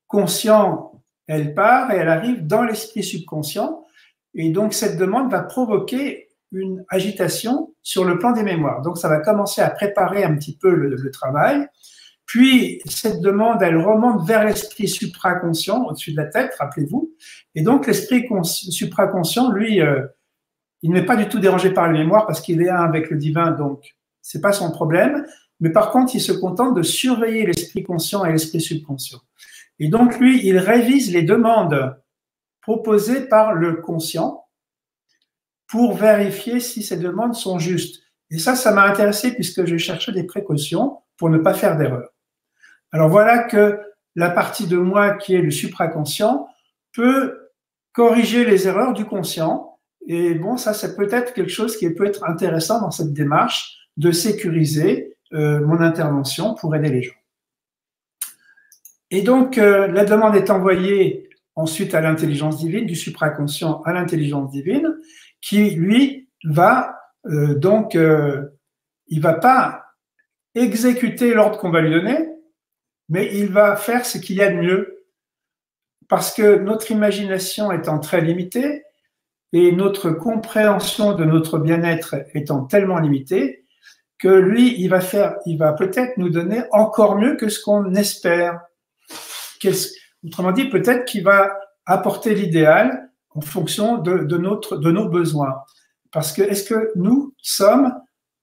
conscient, elle part et elle arrive dans l'esprit subconscient. Et donc, cette demande va provoquer une agitation sur le plan des mémoires. Donc, ça va commencer à préparer un petit peu le travail. Puis, cette demande, elle remonte vers l'esprit supraconscient, au-dessus de la tête, rappelez-vous. Et donc, l'esprit supraconscient, lui, il n'est pas du tout dérangé par les mémoires parce qu'il est un avec le divin, donc c'est pas son problème. Mais par contre, il se contente de surveiller l'esprit conscient et l'esprit subconscient. Et donc, lui, il révise les demandes proposées par le conscient pour vérifier si ces demandes sont justes. Et ça m'a intéressé puisque je cherchais des précautions pour ne pas faire d'erreur. Alors voilà que la partie de moi qui est le supraconscient peut corriger les erreurs du conscient. Et bon, ça, c'est peut-être quelque chose qui peut être intéressant dans cette démarche de sécuriser mon intervention pour aider les gens. Et donc, la demande est envoyée ensuite à l'intelligence divine, du supraconscient à l'intelligence divine, qui, lui, va il va pas exécuter l'ordre qu'on va lui donner, mais il va faire ce qu'il y a de mieux. Parce que notre imagination étant très limitée et notre compréhension de notre bien-être étant tellement limitée, que lui, il va peut-être nous donner encore mieux que ce qu'on espère. Autrement dit, peut-être qu'il va apporter l'idéal en fonction de nos besoins. Parce que est-ce que nous sommes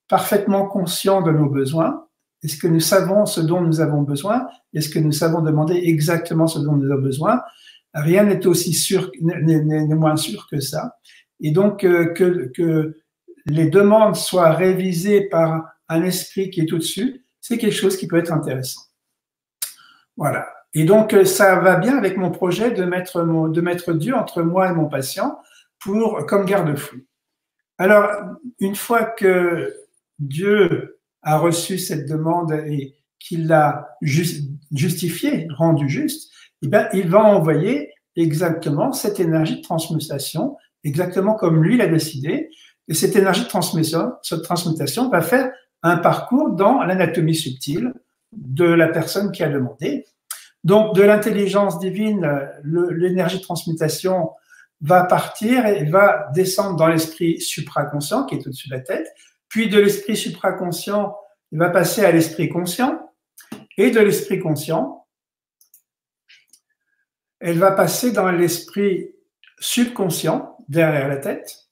parfaitement conscients de nos besoins? Est-ce que nous savons ce dont nous avons besoin? Est-ce que nous savons demander exactement ce dont nous avons besoin? Rien n'est aussi sûr, n'est moins sûr que ça. Et donc, que les demandes soient révisées par un esprit qui est au-dessus, c'est quelque chose qui peut être intéressant. Voilà. Et donc, ça va bien avec mon projet de mettre Dieu entre moi et mon patient comme garde-fou. Alors, une fois que Dieu a reçu cette demande et qu'il l'a justifiée, rendue juste, eh bien, il va envoyer exactement cette énergie de transmutation, exactement comme lui l'a décidé. Et cette énergie de transmutation va faire un parcours dans l'anatomie subtile de la personne qui a demandé. Donc, de l'intelligence divine, l'énergie de transmutation va partir et va descendre dans l'esprit supraconscient qui est au-dessus de la tête. Puis de l'esprit supraconscient, il va passer à l'esprit conscient. Et de l'esprit conscient, elle va passer dans l'esprit subconscient, derrière la tête.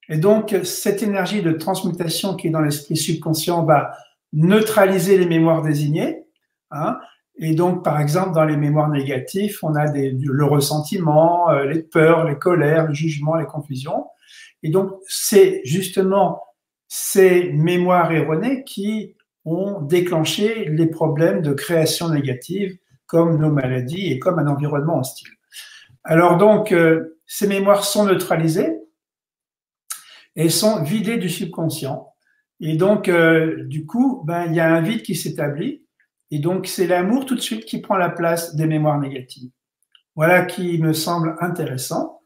Et donc, cette énergie de transmutation qui est dans l'esprit subconscient va neutraliser les mémoires désignées. Hein. Et donc, par exemple, dans les mémoires négatives, on a le ressentiment, les peurs, les colères, le jugement, les confusions. Et donc, c'est justement ces mémoires erronées qui ont déclenché les problèmes de création négative, comme nos maladies et comme un environnement hostile. Alors donc, ces mémoires sont neutralisées et sont vidées du subconscient. Et donc, du coup, il y a un vide qui s'établit. Et donc, c'est l'amour tout de suite qui prend la place des mémoires négatives. Voilà qui me semble intéressant.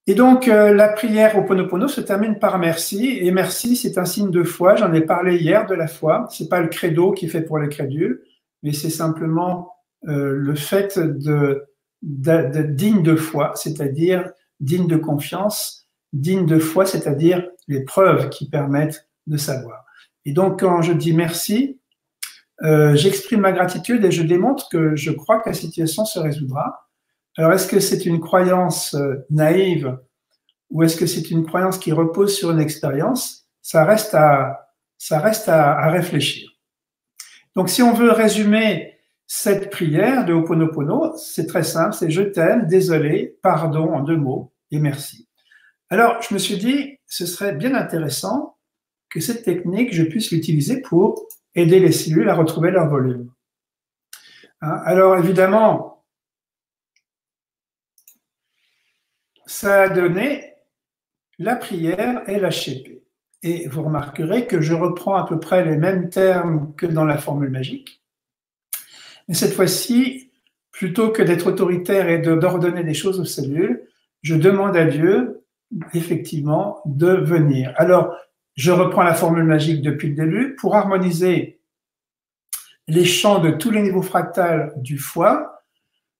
Et donc, la prière Ho'oponopono se termine par merci. Et merci, c'est un signe de foi. J'en ai parlé hier de la foi. C'est pas le credo qui fait pour les crédules, mais c'est simplement le fait d'être digne de foi, c'est-à-dire digne de confiance, digne de foi, c'est-à-dire les preuves qui permettent de savoir. Et donc, quand je dis merci, j'exprime ma gratitude et je démontre que je crois que la situation se résoudra. Alors, est-ce que c'est une croyance naïve ou est-ce que c'est une croyance qui repose sur une expérience? Ça reste à réfléchir. Donc, si on veut résumer cette prière de Ho'oponopono, c'est très simple, c'est je t'aime, désolé, pardon en 2 mots et merci. Alors, je me suis dit, ce serait bien intéressant que cette technique, je puisse l'utiliser pour aider les cellules à retrouver leur volume. Alors, évidemment, ça a donné la prière et l'HCP. Et vous remarquerez que je reprends à peu près les mêmes termes que dans la formule magique. Mais cette fois-ci, plutôt que d'être autoritaire et d'ordonner des choses aux cellules, je demande à Dieu, effectivement, de venir. Alors, je reprends la formule magique depuis le début pour harmoniser les champs de tous les niveaux fractales du foie,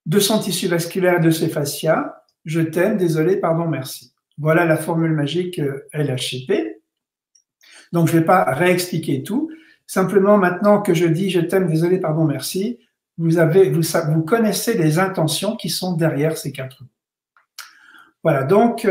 de son tissu vasculaire, de ses fascias. Je t'aime, désolé, pardon, merci. Voilà la formule magique LHCP. Donc, je ne vais pas réexpliquer tout. Simplement, maintenant que je dis je t'aime, désolé, pardon, merci, vous connaissez les intentions qui sont derrière ces 4 mots. Voilà, donc,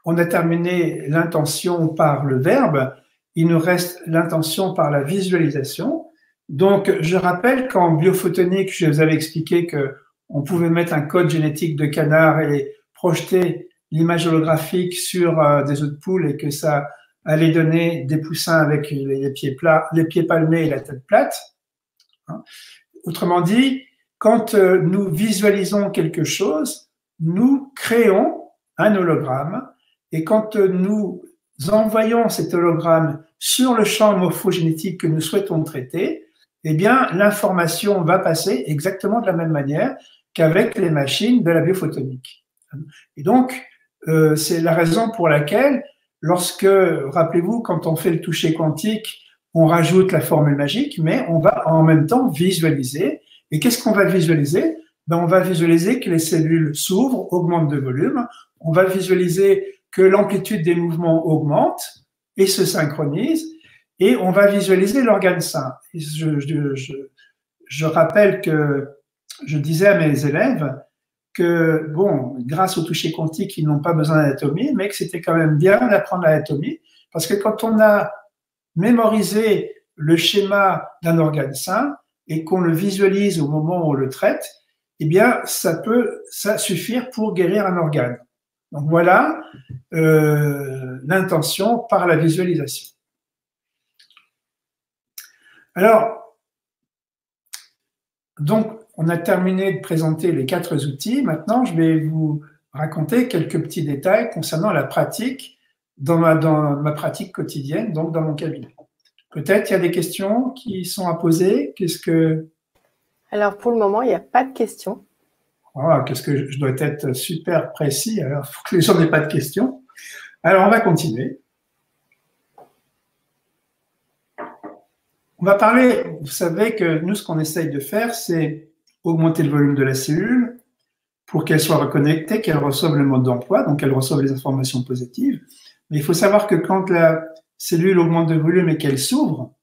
on a terminé l'intention par le verbe. Il nous reste l'intention par la visualisation. Donc, je rappelle qu'en biophotonique, je vous avais expliqué qu'on pouvait mettre un code génétique de canard et projeter l'image holographique sur des œufs de poule et que ça allait donner des poussins avec les pieds plats, les pieds palmés et la tête plate. Autrement dit, quand nous visualisons quelque chose, nous créons un hologramme et quand nous envoyons cet hologramme sur le champ morphogénétique que nous souhaitons traiter, eh bien, l'information va passer exactement de la même manière qu'avec les machines de la biophotonique. Et donc, c'est la raison pour laquelle, rappelez-vous, quand on fait le toucher quantique, on rajoute la formule magique, mais on va en même temps visualiser. Et qu'est-ce qu'on va visualiser? On va visualiser que les cellules s'ouvrent, augmentent de volume. On va visualiser que l'amplitude des mouvements augmente et se synchronise. Et on va visualiser l'organe sain. Je rappelle que je disais à mes élèves que, bon, grâce au toucher quantique, ils n'ont pas besoin d'anatomie, mais que c'était quand même bien d'apprendre l'anatomie, parce que quand on a mémorisé le schéma d'un organe sain et qu'on le visualise au moment où on le traite, eh bien, ça suffire pour guérir un organe. Donc voilà l'intention par la visualisation. Alors, donc, on a terminé de présenter les 4 outils. Maintenant, je vais vous raconter quelques petits détails concernant la pratique dans ma pratique quotidienne, donc dans mon cabinet. Peut-être il y a des questions qui sont à poser. Alors, pour le moment, il n'y a pas de questions. Qu'est-ce que je dois être super précis, alors il faut que les gens n'aient pas de questions. Alors, on va continuer. On va parler, vous savez que nous, ce qu'on essaye de faire, c'est augmenter le volume de la cellule pour qu'elle soit reconnectée, qu'elle reçoive le mode d'emploi, donc qu'elle reçoive les informations positives. Mais il faut savoir que quand la cellule augmente de volume et qu'elle s'ouvre,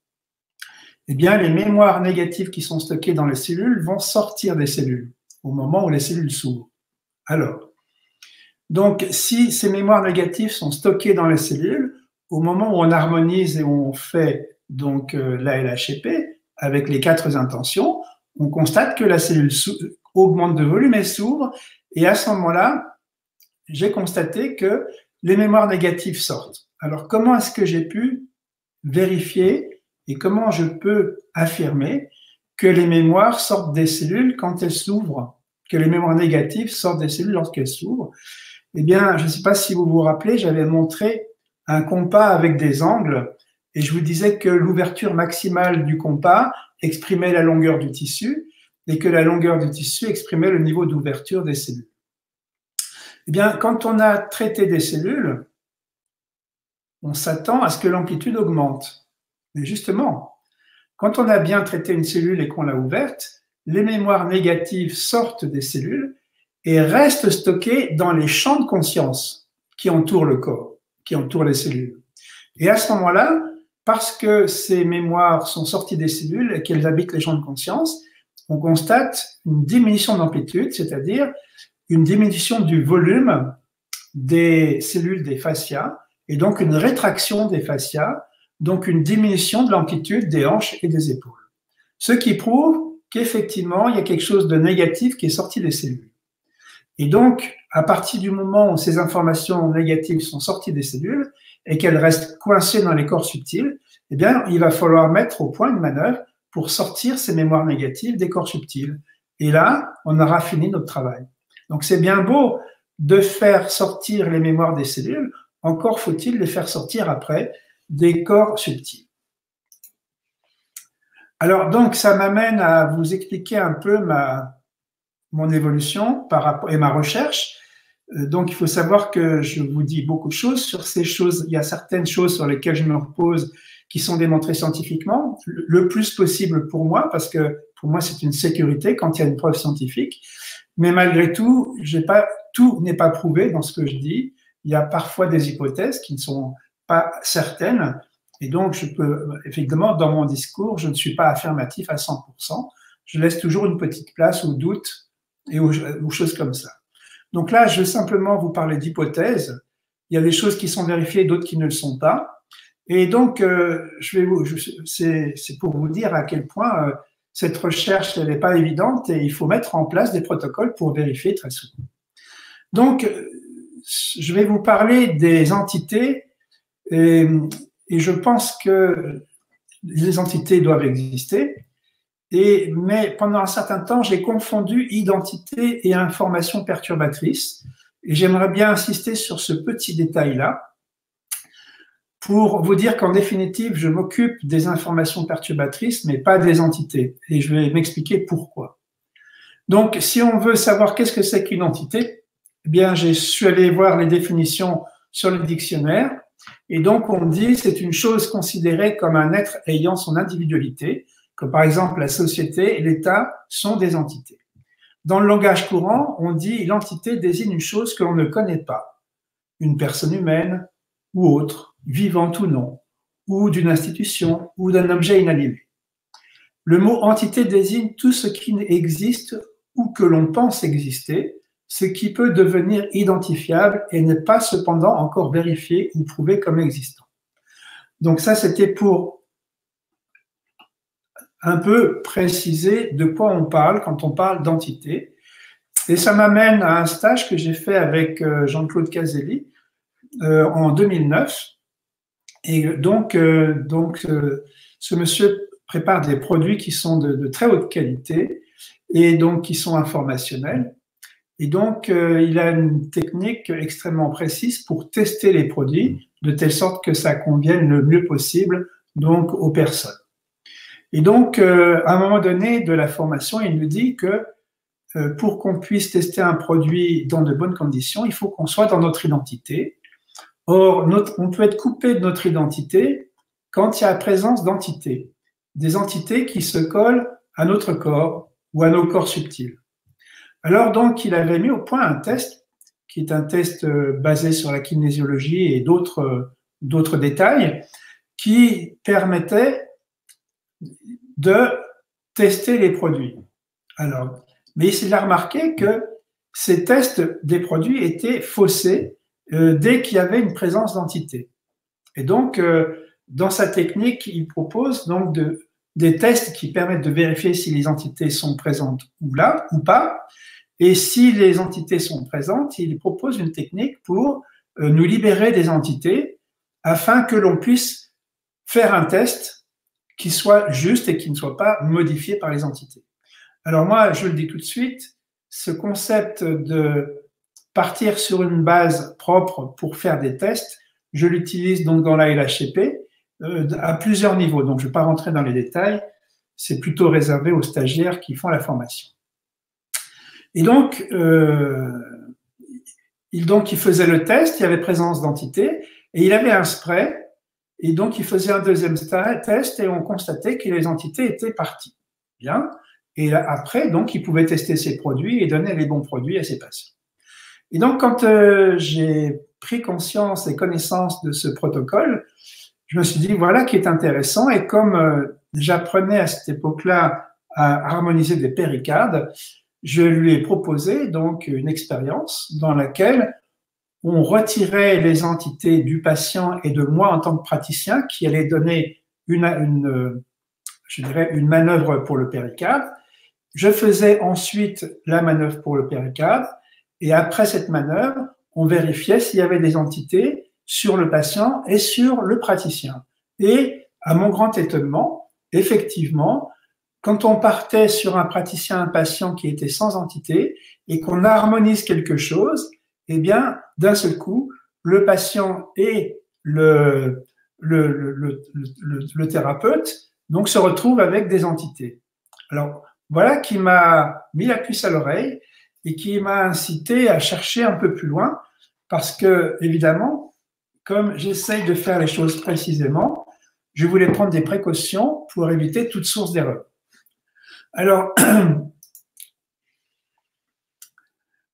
eh bien, les mémoires négatives qui sont stockées dans les cellules vont sortir des cellules au moment où les cellules s'ouvrent. Alors, donc, si ces mémoires négatives sont stockées dans les cellules, au moment où on harmonise et on fait donc la LHCP avec les 4 intentions, on constate que la cellule augmente de volume et s'ouvre. Et à ce moment-là, j'ai constaté que les mémoires négatives sortent. Alors, comment est-ce que j'ai pu vérifier et comment je peux affirmer que les mémoires sortent des cellules quand elles s'ouvrent, que les mémoires négatives sortent des cellules lorsqu'elles s'ouvrent? Eh bien, je ne sais pas si vous vous rappelez, j'avais montré un compas avec des angles et je vous disais que l'ouverture maximale du compas exprimait la longueur du tissu et que la longueur du tissu exprimait le niveau d'ouverture des cellules. Eh bien, quand on a traité des cellules, on s'attend à ce que l'amplitude augmente. Mais justement, quand on a bien traité une cellule et qu'on l'a ouverte, les mémoires négatives sortent des cellules et restent stockées dans les champs de conscience qui entourent le corps, qui entourent les cellules. Et à ce moment-là, parce que ces mémoires sont sorties des cellules et qu'elles habitent les champs de conscience, on constate une diminution d'amplitude, c'est-à-dire une diminution du volume des cellules des fascias et donc une rétraction des fascias, donc une diminution de l'amplitude des hanches et des épaules. Ce qui prouve qu'effectivement, il y a quelque chose de négatif qui est sorti des cellules. Et donc, à partir du moment où ces informations négatives sont sorties des cellules et qu'elles restent coincées dans les corps subtils, eh bien, il va falloir mettre au point une manœuvre pour sortir ces mémoires négatives des corps subtils. Et là, on aura fini notre travail. Donc, c'est bien beau de faire sortir les mémoires des cellules, encore faut-il les faire sortir après des corps subtils. Alors, donc, ça m'amène à vous expliquer un peu mon évolution par rapport, et ma recherche. Donc, il faut savoir que je vous dis beaucoup de choses. Sur ces choses, il y a certaines choses sur lesquelles je me repose qui sont démontrées scientifiquement, le plus possible pour moi, parce que pour moi, c'est une sécurité quand il y a une preuve scientifique. Mais malgré tout, tout n'est pas prouvé dans ce que je dis. Il y a parfois des hypothèses qui ne sont pas certaines. Et donc, je peux, effectivement, dans mon discours, je ne suis pas affirmatif à 100%. Je laisse toujours une petite place aux doutes et aux choses comme ça. Donc là, je vais simplement vous parler d'hypothèses. Il y a des choses qui sont vérifiées, d'autres qui ne le sont pas. Et donc, c'est pour vous dire à quel point cette recherche n'est pas évidente et il faut mettre en place des protocoles pour vérifier très souvent. Donc, je vais vous parler des entités et je pense que les entités doivent exister. Mais pendant un certain temps, j'ai confondu identité et information perturbatrice. Et j'aimerais bien insister sur ce petit détail-là pour vous dire qu'en définitive, je m'occupe des informations perturbatrices, mais pas des entités. Et je vais m'expliquer pourquoi. Donc, si on veut savoir qu'est-ce que c'est qu'une entité, eh bien, je suis allé voir les définitions sur le dictionnaire. Et donc, on dit c'est une chose considérée comme un être ayant son individualité, comme par exemple la société et l'État sont des entités. Dans le langage courant, on dit l'entité désigne une chose que l'on ne connaît pas, une personne humaine ou autre, vivante ou non, ou d'une institution ou d'un objet inanimé. Le mot entité désigne tout ce qui existe ou que l'on pense exister, ce qui peut devenir identifiable et n'est pas cependant encore vérifié ou prouvé comme existant. Donc ça, c'était pour un peu préciser de quoi on parle quand on parle d'entité. Et ça m'amène à un stage que j'ai fait avec Jean-Claude Caselli en 2009. Et donc ce monsieur prépare des produits qui sont de très haute qualité et donc qui sont informationnels. Et donc, il a une technique extrêmement précise pour tester les produits de telle sorte que ça convienne le mieux possible donc aux personnes. Et donc, à un moment donné de la formation, il nous dit que pour qu'on puisse tester un produit dans de bonnes conditions, il faut qu'on soit dans notre identité. Or, on peut être coupé de notre identité quand il y a la présence d'entités, des entités qui se collent à notre corps ou à nos corps subtils. Alors donc, il avait mis au point un test, qui est un test basé sur la kinésiologie et d'autres détails, qui permettait de tester les produits. Alors, mais il a remarqué que ces tests des produits étaient faussés dès qu'il y avait une présence d'entité. Et donc, dans sa technique, il propose donc des tests qui permettent de vérifier si les entités sont présentes ou là ou pas. Et si les entités sont présentes, il propose une technique pour nous libérer des entités afin que l'on puisse faire un test qui soit juste et qui ne soit pas modifié par les entités. Alors moi, je le dis tout de suite, ce concept de partir sur une base propre pour faire des tests, je l'utilise donc dans la LHCP à plusieurs niveaux. Donc je ne vais pas rentrer dans les détails, c'est plutôt réservé aux stagiaires qui font la formation. Et donc, il faisait le test, il y avait présence d'entité, et il avait un spray, et donc il faisait un deuxième test, et on constatait que les entités étaient parties. Bien. Et après, donc, il pouvait tester ses produits et donner les bons produits à ses patients. Et donc, quand j'ai pris conscience et connaissance de ce protocole, je me suis dit, voilà qui est intéressant. Et comme j'apprenais à cette époque-là à harmoniser des péricardes, je lui ai proposé donc une expérience dans laquelle on retirait les entités du patient et de moi en tant que praticien qui allait donner une manœuvre pour le péricarde. Je faisais ensuite la manœuvre pour le péricarde et après cette manœuvre, on vérifiait s'il y avait des entités sur le patient et sur le praticien. Et à mon grand étonnement, effectivement, quand on partait sur un praticien, un patient qui était sans entité et qu'on harmonise quelque chose, eh bien, d'un seul coup, le patient et le thérapeute donc se retrouvent avec des entités. Alors, voilà qui m'a mis la puce à l'oreille et qui m'a incité à chercher un peu plus loin parce que, évidemment, comme j'essaye de faire les choses précisément, je voulais prendre des précautions pour éviter toute source d'erreur. Alors,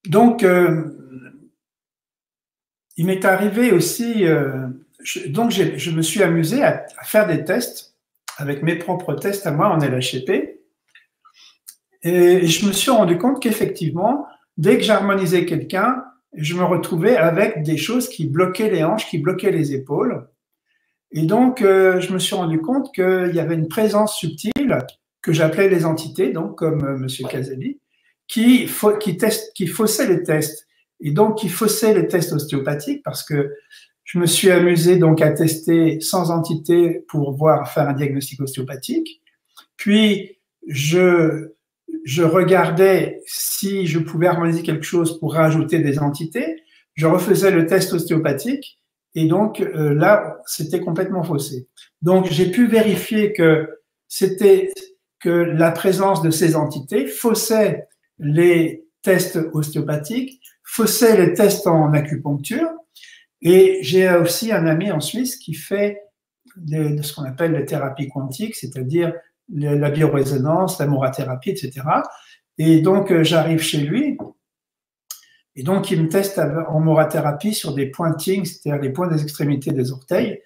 donc, il m'est arrivé aussi, je me suis amusé à faire des tests avec mes propres tests à moi en LHCP. Et je me suis rendu compte qu'effectivement, dès que j'harmonisais quelqu'un, je me retrouvais avec des choses qui bloquaient les hanches, qui bloquaient les épaules. Et donc, je me suis rendu compte qu'il y avait une présence subtile que j'appelais les entités, donc comme M. Casali, qui faussait les tests. Et donc, qui faussait les tests ostéopathiques parce que je me suis amusé donc à tester sans entité pour faire un diagnostic ostéopathique. Puis, je regardais si je pouvais harmoniser quelque chose pour rajouter des entités. Je refaisais le test ostéopathique et donc là, c'était complètement faussé. Donc, j'ai pu vérifier que la présence de ces entités faussait les tests ostéopathiques, faussait les tests en acupuncture. Et j'ai aussi un ami en Suisse qui fait de ce qu'on appelle les thérapies quantiques, c'est-à-dire la biorésonance, la morathérapie, etc. Et donc, j'arrive chez lui, et donc, il me teste en morathérapie sur des pointings, c'est-à-dire les points des extrémités des orteils.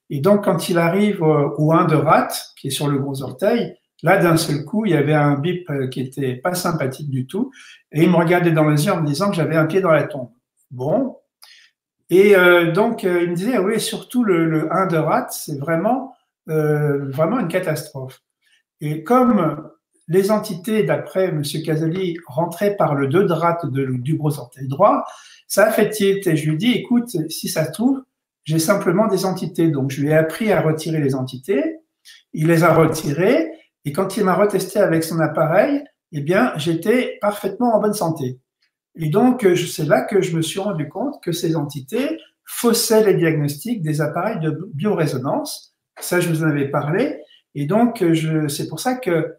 Et donc, quand il arrive au 1 de rate, qui est sur le gros orteil, là, d'un seul coup, il y avait un bip qui était pas sympathique du tout, et il me regardait dans les yeux en me disant que j'avais un pied dans la tombe. Bon. Et donc, il me disait, oui, surtout le 1 de rate, c'est vraiment une catastrophe. Et comme les entités, d'après M. Casali, rentraient par le 2 de rate du gros orteil droit, ça a fait tilt. Et je lui dis, écoute, si ça se trouve, j'ai simplement des entités. Donc, je lui ai appris à retirer les entités. Il les a retirées. Et quand il m'a retesté avec son appareil, eh bien, j'étais parfaitement en bonne santé. Et donc, c'est là que je me suis rendu compte que ces entités faussaient les diagnostics des appareils de biorésonance. Ça, je vous en avais parlé. Et donc, c'est pour ça que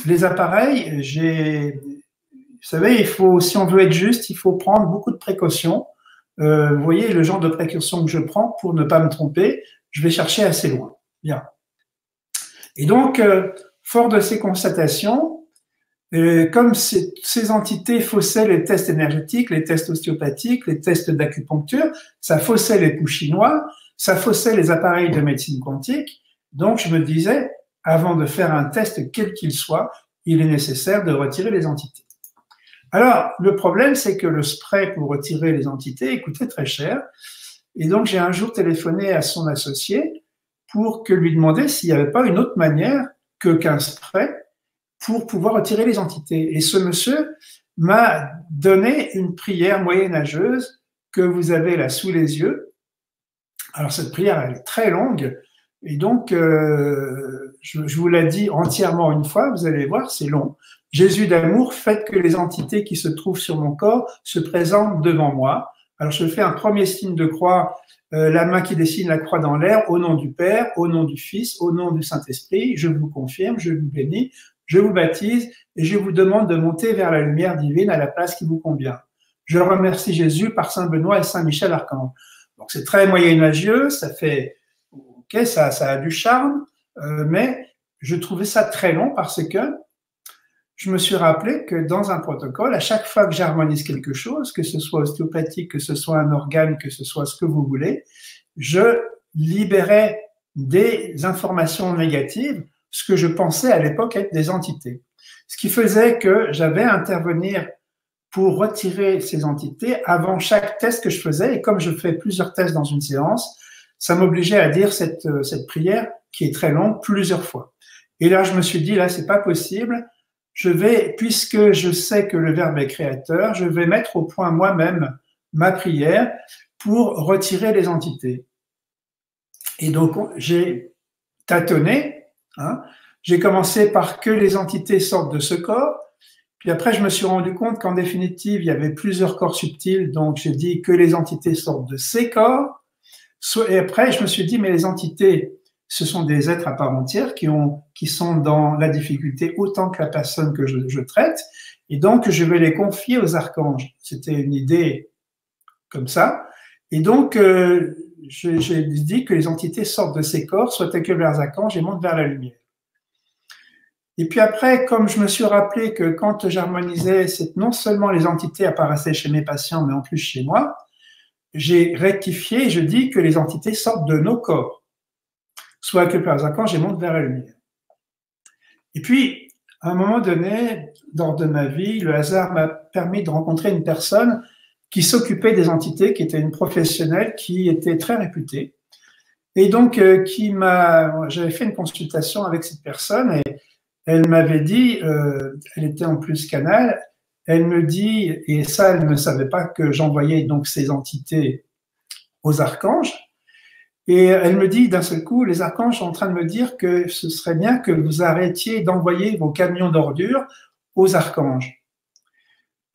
les appareils, vous savez, si on veut être juste, il faut prendre beaucoup de précautions. Vous voyez le genre de précautions que je prends pour ne pas me tromper. Je vais chercher assez loin. Bien. Et donc, fort de ces constatations, comme ces entités faussaient les tests énergétiques, les tests ostéopathiques, les tests d'acupuncture, ça faussait les coups chinois, ça faussait les appareils de médecine quantique. Donc, je me disais, avant de faire un test quel qu'il soit, il est nécessaire de retirer les entités. Alors, le problème, c'est que le spray pour retirer les entités coûtait très cher. Et donc, j'ai un jour téléphoné à son associé pour lui demander s'il n'y avait pas une autre manière qu'un spray pour pouvoir retirer les entités. Et ce monsieur m'a donné une prière moyenâgeuse que vous avez là sous les yeux. Alors, cette prière, elle est très longue. Et donc, je vous l'ai dit entièrement une fois, vous allez voir, c'est long. Jésus d'amour, faites que les entités qui se trouvent sur mon corps se présentent devant moi. Alors, je fais un premier signe de croix, la main qui dessine la croix dans l'air, au nom du Père, au nom du Fils, au nom du Saint-Esprit. Je vous confirme, je vous bénis, je vous baptise et je vous demande de monter vers la lumière divine à la place qui vous convient. Je remercie Jésus par Saint Benoît et Saint Michel Archange. Donc, c'est très moyenâgeux, ça fait, ok, ça a du charme, mais je trouvais ça très long parce que je me suis rappelé que dans un protocole, à chaque fois que j'harmonise quelque chose, que ce soit ostéopathique, que ce soit un organe, que ce soit ce que vous voulez, je libérais des informations négatives, ce que je pensais à l'époque être des entités. Ce qui faisait que j'avais à intervenir pour retirer ces entités avant chaque test que je faisais. Et comme je fais plusieurs tests dans une séance, ça m'obligeait à dire cette prière qui est très longue plusieurs fois. Et là, je me suis dit, là, c'est pas possible. Puisque je sais que le Verbe est créateur, je vais mettre au point moi-même ma prière pour retirer les entités. Et donc, j'ai tâtonné. J'ai commencé par que les entités sortent de ce corps. Puis après, je me suis rendu compte qu'en définitive, il y avait plusieurs corps subtils. Donc, j'ai dit que les entités sortent de ces corps. Et après, je me suis dit, mais les entités, ce sont des êtres à part entière qui sont dans la difficulté autant que la personne que je traite. Et donc, je vais les confier aux archanges. C'était une idée comme ça. Et donc, j'ai dit que les entités sortent de ces corps, soient accueillies vers les archanges et montent vers la lumière. Et puis après, comme je me suis rappelé que quand j'harmonisais, non seulement les entités apparaissaient chez mes patients, mais en plus chez moi, j'ai rectifié et je dis que les entités sortent de nos corps, soit que par archanges et montent vers la lumière. Et puis, à un moment donné, lors de ma vie, le hasard m'a permis de rencontrer une personne qui s'occupait des entités, qui était une professionnelle, qui était très réputée. Et donc, j'avais fait une consultation avec cette personne et elle m'avait dit, elle était en plus canal, elle me dit, et ça, elle ne savait pas que j'envoyais donc ces entités aux archanges. Et elle me dit d'un seul coup, les archanges sont en train de me dire que ce serait bien que vous arrêtiez d'envoyer vos camions d'ordures aux archanges.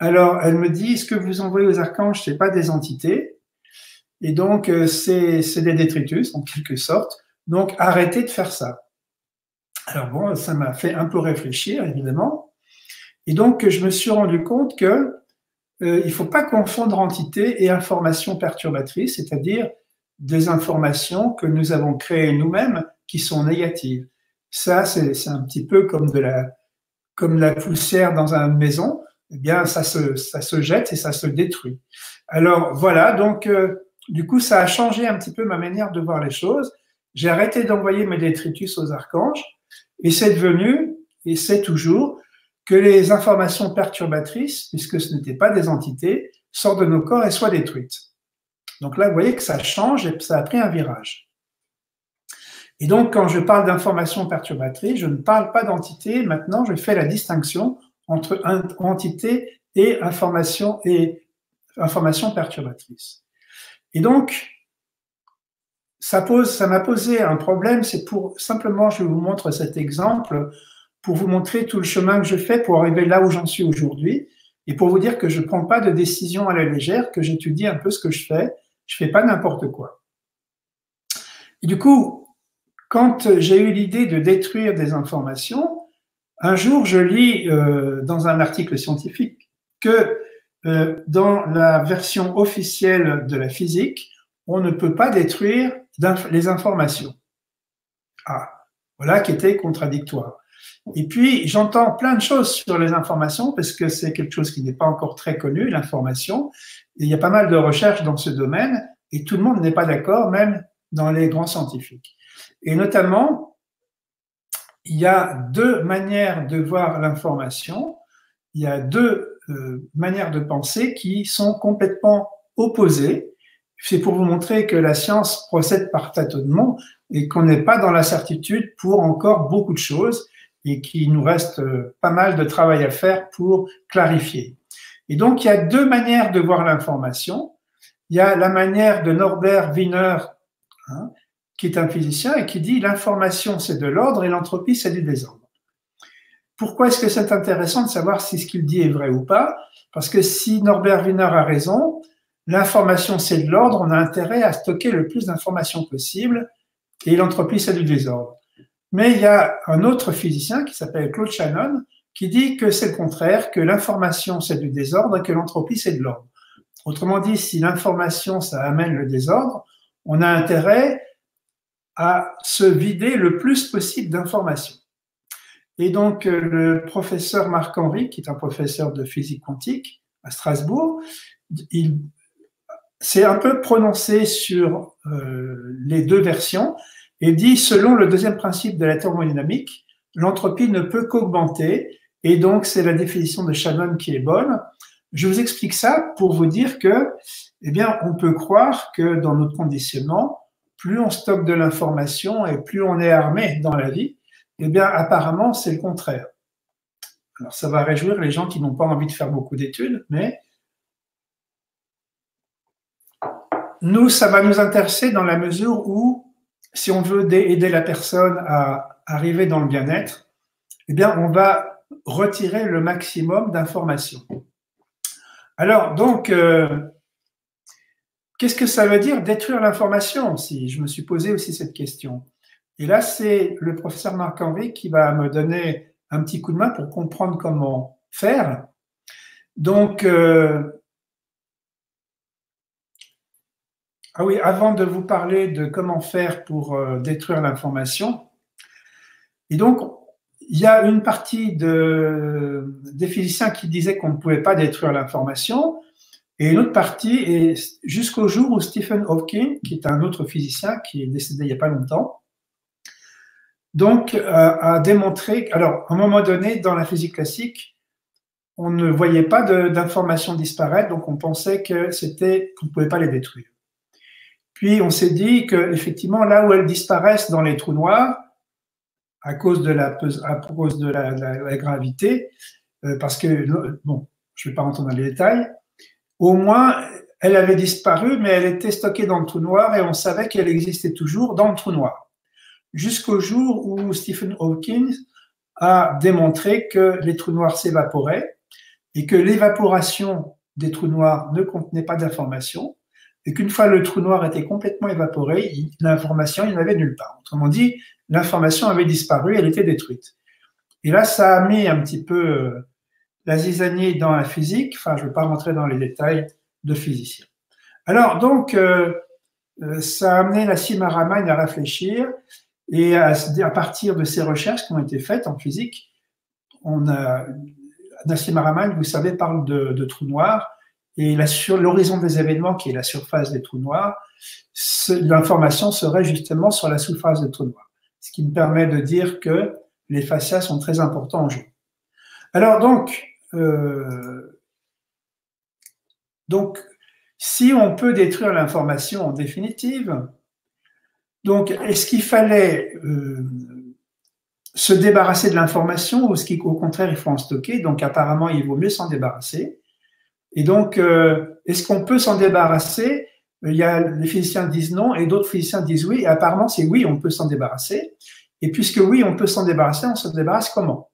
Alors, elle me dit, ce que vous envoyez aux archanges, ce n'est pas des entités, et donc c'est des détritus, en quelque sorte, donc arrêtez de faire ça. Alors bon, ça m'a fait un peu réfléchir, évidemment, et donc je me suis rendu compte que il ne faut pas confondre entité et information perturbatrice, c'est-à-dire des informations que nous avons créées nous-mêmes qui sont négatives. Ça, c'est un petit peu comme la poussière dans une maison. Eh bien, ça se jette et ça se détruit. Alors voilà, donc du coup, ça a changé un petit peu ma manière de voir les choses. J'ai arrêté d'envoyer mes détritus aux archanges et c'est devenu, et c'est toujours, que les informations perturbatrices, puisque ce n'étaient pas des entités, sortent de nos corps et soient détruites. Donc là, vous voyez que ça change et ça a pris un virage. Et donc, quand je parle d'informations perturbatrices, je ne parle pas d'entité. Maintenant, je fais la distinction entre entité et information perturbatrice. Et donc, ça m'a posé un problème. C'est simplement, je vous montre cet exemple pour vous montrer tout le chemin que je fais pour arriver là où j'en suis aujourd'hui et pour vous dire que je ne prends pas de décision à la légère, que j'étudie un peu ce que je fais pas n'importe quoi. Et du coup, quand j'ai eu l'idée de détruire des informations, un jour je lis dans un article scientifique que dans la version officielle de la physique, on ne peut pas détruire les informations. Ah, voilà qui était contradictoire. Et puis, j'entends plein de choses sur les informations parce que c'est quelque chose qui n'est pas encore très connu, l'information. Il y a pas mal de recherches dans ce domaine et tout le monde n'est pas d'accord, même dans les grands scientifiques. Et notamment, il y a deux manières de voir l'information. Il y a deux manières de penser qui sont complètement opposées. C'est pour vous montrer que la science procède par tâtonnement et qu'on n'est pas dans la certitude pour encore beaucoup de choses et qu'il nous reste pas mal de travail à faire pour clarifier. Et donc, il y a deux manières de voir l'information. Il y a la manière de Norbert Wiener, hein, qui est un physicien et qui dit l'information c'est de l'ordre et l'entropie c'est du désordre. Pourquoi est-ce que c'est intéressant de savoir si ce qu'il dit est vrai ou pas? Parce que si Norbert Wiener a raison, l'information c'est de l'ordre, on a intérêt à stocker le plus d'informations possible et l'entropie c'est du désordre. Mais il y a un autre physicien qui s'appelle Claude Shannon qui dit que c'est le contraire, que l'information c'est du désordre et que l'entropie c'est de l'ordre. Autrement dit, si l'information ça amène le désordre, on a intérêt à se vider le plus possible d'informations. Et donc, le professeur Marc-Henri, qui est un professeur de physique quantique à Strasbourg, il s'est un peu prononcé sur les deux versions et dit, selon le deuxième principe de la thermodynamique, l'entropie ne peut qu'augmenter et donc c'est la définition de Shannon qui est bonne. Je vous explique ça pour vous dire que, eh bien, on peut croire que dans notre conditionnement, plus on stocke de l'information et plus on est armé dans la vie, eh bien, apparemment, c'est le contraire. Alors, ça va réjouir les gens qui n'ont pas envie de faire beaucoup d'études, mais nous, ça va nous intéresser dans la mesure où, si on veut aider la personne à arriver dans le bien-être, eh bien, on va retirer le maximum d'informations. Alors, donc, qu'est-ce que ça veut dire détruire l'information? Si je me suis posé aussi cette question. Et là, c'est le professeur Marc-Henri qui va me donner un petit coup de main pour comprendre comment faire. Donc, ah oui, avant de vous parler de comment faire pour détruire l'information, et donc, il y a une partie des physiciens qui disaient qu'on ne pouvait pas détruire l'information, et une autre partie, et jusqu'au jour où Stephen Hawking, qui est un autre physicien qui est décédé il n'y a pas longtemps, donc a démontré, alors à un moment donné, dans la physique classique, on ne voyait pas d'informations disparaître, donc on pensait qu'on ne pouvait pas les détruire. Puis on s'est dit qu'effectivement, là où elles disparaissent dans les trous noirs, à cause de la gravité, parce que, bon, je ne vais pas rentrer dans les détails, au moins, elle avait disparu, mais elle était stockée dans le trou noir et on savait qu'elle existait toujours dans le trou noir. Jusqu'au jour où Stephen Hawking a démontré que les trous noirs s'évaporaient et que l'évaporation des trous noirs ne contenait pas d'informations et qu'une fois le trou noir était complètement évaporé, l'information, il n'y en avait nulle part. Autrement dit, l'information avait disparu, elle était détruite. Et là, ça a mis un petit peu la zizanie dans la physique. Enfin, je ne vais pas rentrer dans les détails de physiciens. Alors, donc, ça a amené Nassim Haramein à réfléchir et à partir de ces recherches qui ont été faites en physique, Nassim Haramein, vous savez, parle de trous noirs et sur l'horizon des événements, qui est la surface des trous noirs, l'information serait justement sur la surface des trous noirs. Ce qui me permet de dire que les fascias sont très importants en jeu. Alors donc, si on peut détruire l'information en définitive, donc est-ce qu'il fallait se débarrasser de l'information ou est-ce qu'au contraire il faut en stocker? Donc apparemment il vaut mieux s'en débarrasser. Et donc est-ce qu'on peut s'en débarrasser? Il y a les physiciens disent non et d'autres physiciens disent oui. Et apparemment c'est oui, on peut s'en débarrasser. Et puisque oui, on peut s'en débarrasser, on se débarrasse comment?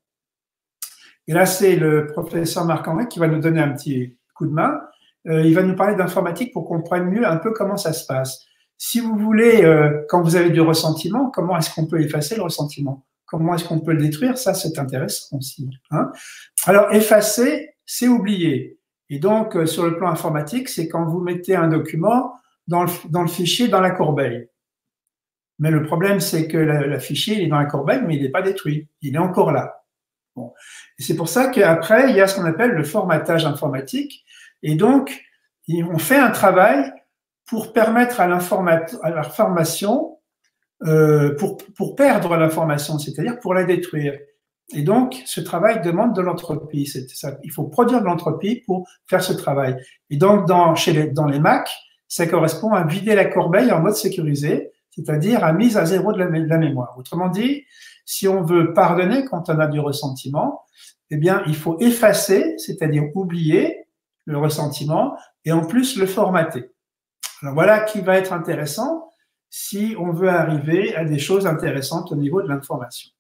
Et là, c'est le professeur Marc-Henri qui va nous donner un petit coup de main. Il va nous parler d'informatique pour qu'on comprenne mieux un peu comment ça se passe. Si vous voulez, quand vous avez du ressentiment, comment est-ce qu'on peut effacer le ressentiment? Comment est-ce qu'on peut le détruire? Ça, c'est intéressant aussi. Hein. Alors, effacer, c'est oublier. Et donc, sur le plan informatique, c'est quand vous mettez un document dans le fichier, dans la corbeille. Mais le problème, c'est que le fichier, il est dans la corbeille, mais il n'est pas détruit. Il est encore là. Bon. Et c'est pour ça qu'après, il y a ce qu'on appelle le formatage informatique. Et donc, on fait un travail pour permettre à l'information, pour perdre l'information, c'est-à-dire pour la détruire. Et donc, ce travail demande de l'entropie. Il faut produire de l'entropie pour faire ce travail. Et donc, dans les Mac, ça correspond à vider la corbeille en mode sécurisé, c'est-à-dire à mise à zéro de la mémoire. Autrement dit, si on veut pardonner quand on a du ressentiment, eh bien, il faut effacer, c'est-à-dire oublier le ressentiment, et en plus le formater. Alors voilà qui va être intéressant si on veut arriver à des choses intéressantes au niveau de l'information.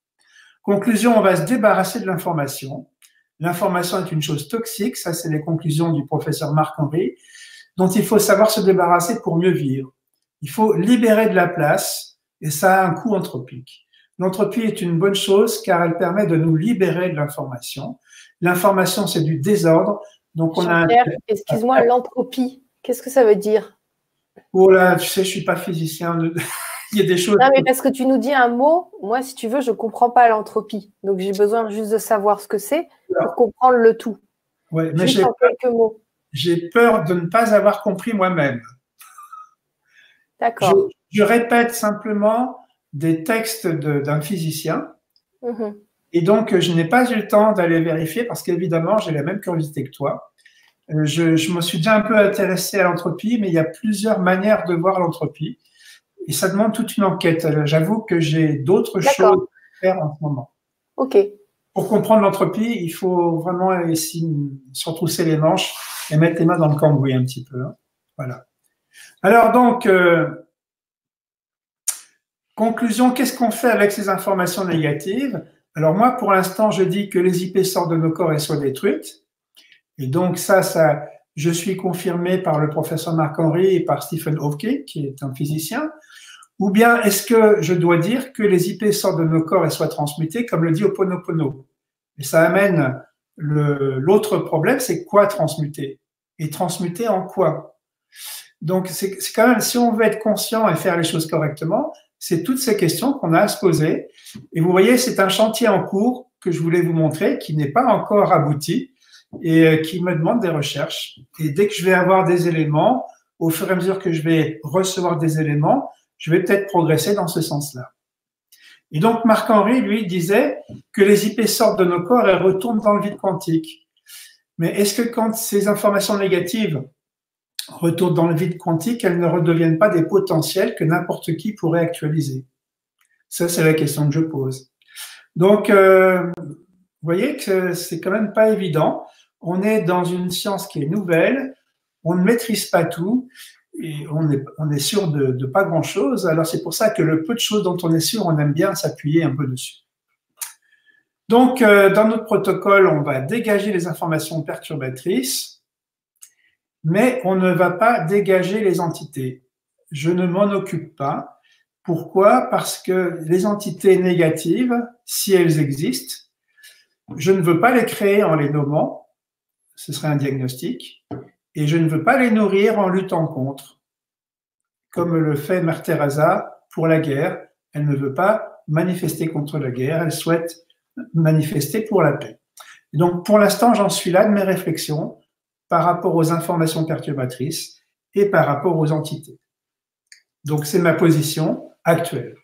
Conclusion, on va se débarrasser de l'information. L'information est une chose toxique, ça c'est les conclusions du professeur Marc-Henri, dont il faut savoir se débarrasser pour mieux vivre. Il faut libérer de la place, et ça a un coût anthropique. L'entropie est une bonne chose car elle permet de nous libérer de l'information. L'information, c'est du désordre. Donc on a excuse-moi, l'entropie, qu'est-ce que ça veut dire? Oh là, tu sais, je suis pas physicien. Il y a des choses. Non, mais parce que tu nous dis un mot, moi, si tu veux, je comprends pas l'entropie. Donc j'ai besoin juste de savoir ce que c'est pour comprendre le tout. Ouais, mais juste en quelques mots. J'ai peur de ne pas avoir compris moi-même. D'accord. Je répète simplement des textes d'un physicien. Mmh. Et donc, je n'ai pas eu le temps d'aller vérifier parce qu'évidemment, j'ai la même curiosité que toi. Je me suis déjà un peu intéressé à l'entropie, mais il y a plusieurs manières de voir l'entropie. Et ça demande toute une enquête. J'avoue que j'ai d'autres choses à faire en ce moment. OK. Pour comprendre l'entropie, il faut vraiment essayer de se retrousser les manches et mettre les mains dans le cambouis un petit peu. Hein. Voilà. Alors donc, conclusion, qu'est-ce qu'on fait avec ces informations négatives? Alors moi, pour l'instant, je dis que les IP sortent de nos corps et soient détruites. Et donc ça, je suis confirmé par le professeur Marc-Henri et par Stephen Hawking, qui est un physicien. Ou bien est-ce que je dois dire que les IP sortent de nos corps et soient transmutés, comme le dit Ho'oponopono? Et ça amène l'autre problème, c'est quoi transmuter? Et transmuter en quoi? Donc c'est quand même, si on veut être conscient et faire les choses correctement, c'est toutes ces questions qu'on a à se poser. Et vous voyez, c'est un chantier en cours que je voulais vous montrer, qui n'est pas encore abouti et qui me demande des recherches. Et dès que je vais avoir des éléments, au fur et à mesure que je vais recevoir des éléments, je vais peut-être progresser dans ce sens-là. Et donc, Marc-Henri, lui, disait que les IP sortent de nos corps et retournent dans le vide quantique. Mais est-ce que quand ces informations négatives retournent dans le vide quantique, elles ne redeviennent pas des potentiels que n'importe qui pourrait actualiser? Ça, c'est la question que je pose. Donc, vous voyez que c'est quand même pas évident. On est dans une science qui est nouvelle, on ne maîtrise pas tout, et on est sûr de pas grand-chose. Alors, c'est pour ça que le peu de choses dont on est sûr, on aime bien s'appuyer un peu dessus. Donc, dans notre protocole, on va dégager les informations perturbatrices, mais on ne va pas dégager les entités. Je ne m'en occupe pas. Pourquoi? Parce que les entités négatives, si elles existent, je ne veux pas les créer en les nommant, ce serait un diagnostic, et je ne veux pas les nourrir en luttant contre, comme le fait Mère Teresa pour la guerre. Elle ne veut pas manifester contre la guerre, elle souhaite manifester pour la paix. Et donc, pour l'instant, j'en suis là de mes réflexions par rapport aux informations perturbatrices et par rapport aux entités. Donc, c'est ma position actuelle,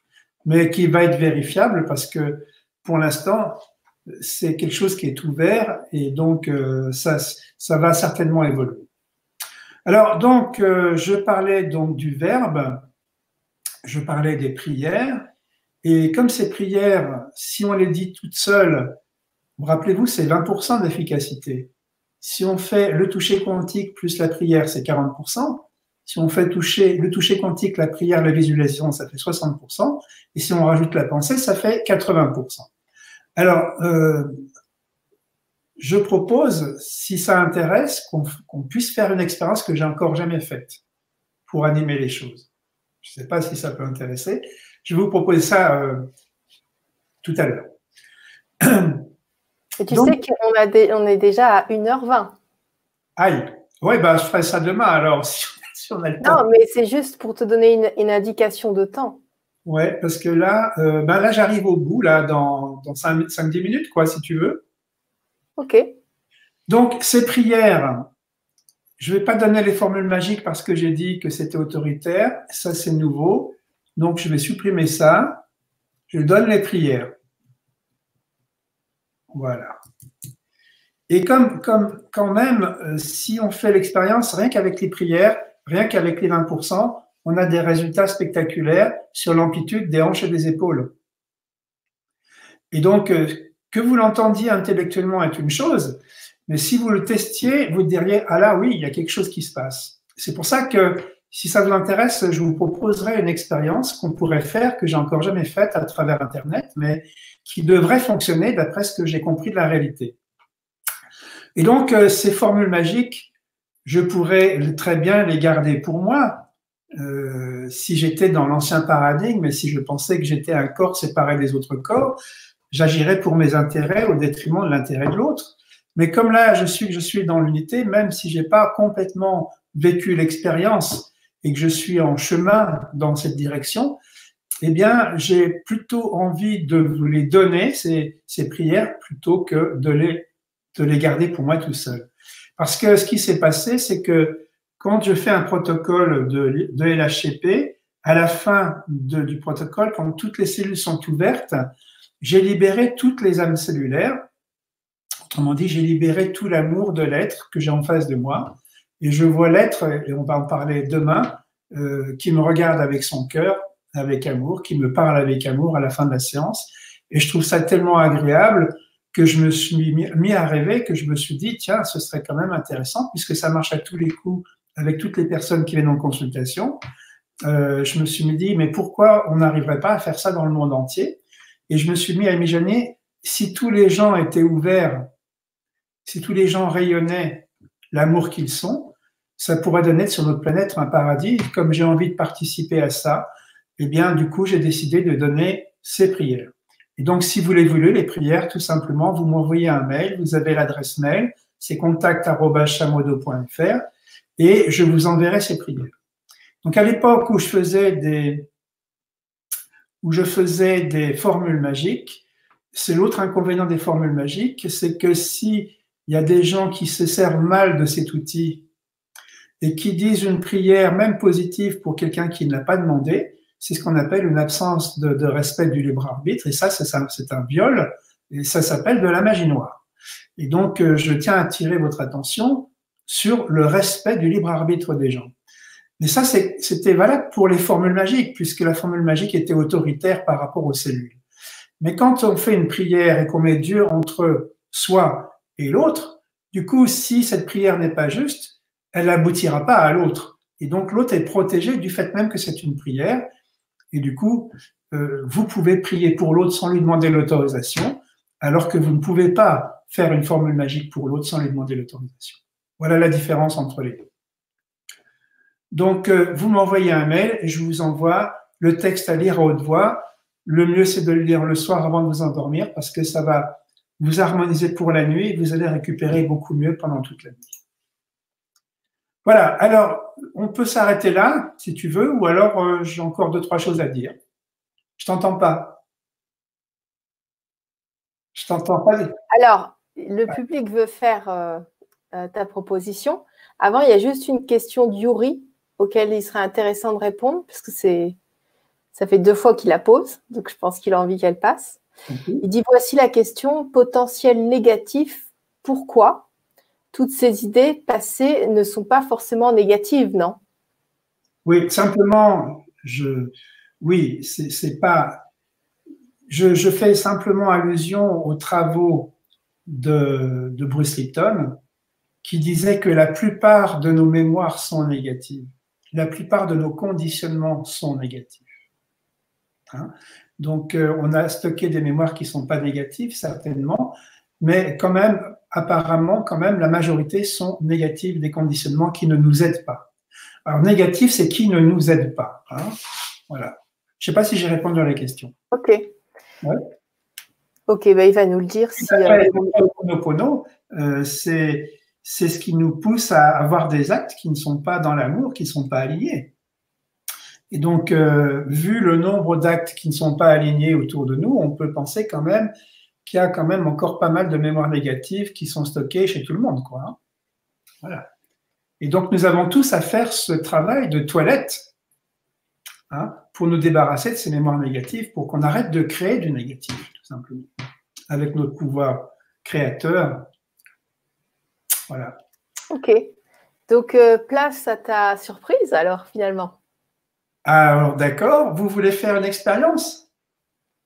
mais qui va être vérifiable parce que, pour l'instant, c'est quelque chose qui est ouvert et donc ça va certainement évoluer. Alors, donc, je parlais donc du verbe, je parlais des prières, et comme ces prières, si on les dit toutes seules, rappelez-vous, c'est 20% d'efficacité. Si on fait le toucher quantique plus la prière, c'est 40%. Si on fait le toucher quantique, la prière, la visualisation, ça fait 60%. Et si on rajoute la pensée, ça fait 80%. Alors, je propose, si ça intéresse, qu'on puisse faire une expérience que j'ai encore jamais faite pour animer les choses. Je ne sais pas si ça peut intéresser. Je vais vous proposer ça tout à l'heure. Et tu sais qu'on est déjà à 1h20. Aïe. Oui, bah, je ferai ça demain alors, si on a le temps. Non, mais c'est juste pour te donner une indication de temps. Oui, parce que là, là j'arrive au bout, là, dans 5-10 minutes, quoi, si tu veux. OK. Donc, ces prières, je ne vais pas donner les formules magiques parce que j'ai dit que c'était autoritaire. Ça, c'est nouveau. Donc, je vais supprimer ça. Je donne les prières. Voilà. Et comme quand même, si on fait l'expérience, rien qu'avec les prières, rien qu'avec les 20%, on a des résultats spectaculaires sur l'amplitude des hanches et des épaules. Et donc, que vous l'entendiez intellectuellement est une chose, mais si vous le testiez, vous diriez, ah là, oui, il y a quelque chose qui se passe. C'est pour ça que, si ça vous intéresse, je vous proposerai une expérience qu'on pourrait faire, que j'ai encore jamais faite à travers Internet, mais qui devrait fonctionner d'après ce que j'ai compris de la réalité. Et donc, ces formules magiques, je pourrais très bien les garder pour moi, si j'étais dans l'ancien paradigme et si je pensais que j'étais un corps séparé des autres corps, j'agirais pour mes intérêts au détriment de l'intérêt de l'autre. Mais comme là, je suis dans l'unité, même si j'ai pas complètement vécu l'expérience et que je suis en chemin dans cette direction, eh bien, j'ai plutôt envie de vous les donner, ces prières, plutôt que de les garder pour moi tout seul. Parce que ce qui s'est passé, c'est que quand je fais un protocole de LHCP, à la fin du protocole, quand toutes les cellules sont ouvertes, j'ai libéré toutes les âmes cellulaires. Autrement dit, j'ai libéré tout l'amour de l'être que j'ai en face de moi. Et je vois l'être, et on va en parler demain, qui me regarde avec son cœur, avec amour, qui me parle avec amour à la fin de la séance. Et je trouve ça tellement agréable que je me suis mis à rêver, que je me suis dit, tiens, ce serait quand même intéressant, puisque ça marche à tous les coups avec toutes les personnes qui viennent en consultation. Je me suis dit, mais pourquoi on n'arriverait pas à faire ça dans le monde entier? Et je me suis mis à imaginer, si tous les gens étaient ouverts, si tous les gens rayonnaient l'amour qu'ils sont, ça pourrait donner sur notre planète un paradis. Et comme j'ai envie de participer à ça, eh bien, du coup, j'ai décidé de donner ces prières. Et donc, si vous les voulez, les prières, tout simplement, vous m'envoyez un mail, vous avez l'adresse mail, c'est contact@chamodo.fr et je vous enverrai ces prières. Donc, à l'époque où je faisais des formules magiques, c'est l'autre inconvénient des formules magiques, c'est que si il y a des gens qui se servent mal de cet outil et qui disent une prière, même positive, pour quelqu'un qui ne l'a pas demandé, c'est ce qu'on appelle une absence de respect du libre arbitre, et ça, c'est un viol, et ça s'appelle de la magie noire. Et donc, je tiens à attirer votre attention sur le respect du libre arbitre des gens. Mais ça, c'était valable pour les formules magiques, puisque la formule magique était autoritaire par rapport aux cellules. Mais quand on fait une prière et qu'on met Dieu entre soi et l'autre, du coup, si cette prière n'est pas juste, elle n'aboutira pas à l'autre. Et donc, l'autre est protégé du fait même que c'est une prière. Et du coup, vous pouvez prier pour l'autre sans lui demander l'autorisation, alors que vous ne pouvez pas faire une formule magique pour l'autre sans lui demander l'autorisation. Voilà la différence entre les deux. Donc, vous m'envoyez un mail et je vous envoie le texte à lire à haute voix. Le mieux, c'est de le lire le soir avant de vous endormir parce que ça va vous harmoniser pour la nuit et vous allez récupérer beaucoup mieux pendant toute la nuit. Voilà, alors, on peut s'arrêter là, si tu veux, ou alors j'ai encore 2-3 choses à dire. Je t'entends pas. Je t'entends pas. Alors, le public veut faire ta proposition. Avant, il y a juste une question d'Yuri auquel il serait intéressant de répondre, parce que ça fait 2 fois qu'il la pose, donc je pense qu'il a envie qu'elle passe. Il dit, voici la question, potentiel négatif, pourquoi toutes ces idées passées ne sont pas forcément négatives, non? Oui, simplement, c'est pas. Je fais simplement allusion aux travaux de Bruce Lipton, qui disait que la plupart de nos mémoires sont négatives. La plupart de nos conditionnements sont négatifs. Hein? Donc, on a stocké des mémoires qui ne sont pas négatives, certainement, mais quand même, apparemment, quand même, la majorité sont négatives, des conditionnements qui ne nous aident pas. Alors, négatif, c'est qui ne nous aide pas. Hein, voilà. Je ne sais pas si j'ai répondu à la question. Ok. Ouais. Ok, bah, il va nous le dire si. Ho'oponopono, c'est ce qui nous pousse à avoir des actes qui ne sont pas dans l'amour, qui ne sont pas alignés. Et donc, vu le nombre d'actes qui ne sont pas alignés autour de nous, on peut penser quand même qu'il y a quand même encore pas mal de mémoires négatives qui sont stockées chez tout le monde, quoi. Hein. Voilà. Et donc, nous avons tous à faire ce travail de toilette, hein, pour nous débarrasser de ces mémoires négatives, pour qu'on arrête de créer du négatif, tout simplement, avec notre pouvoir créateur. Voilà. Ok. Donc, place à ta surprise, alors, finalement. Alors, d'accord. Vous voulez faire une expérience?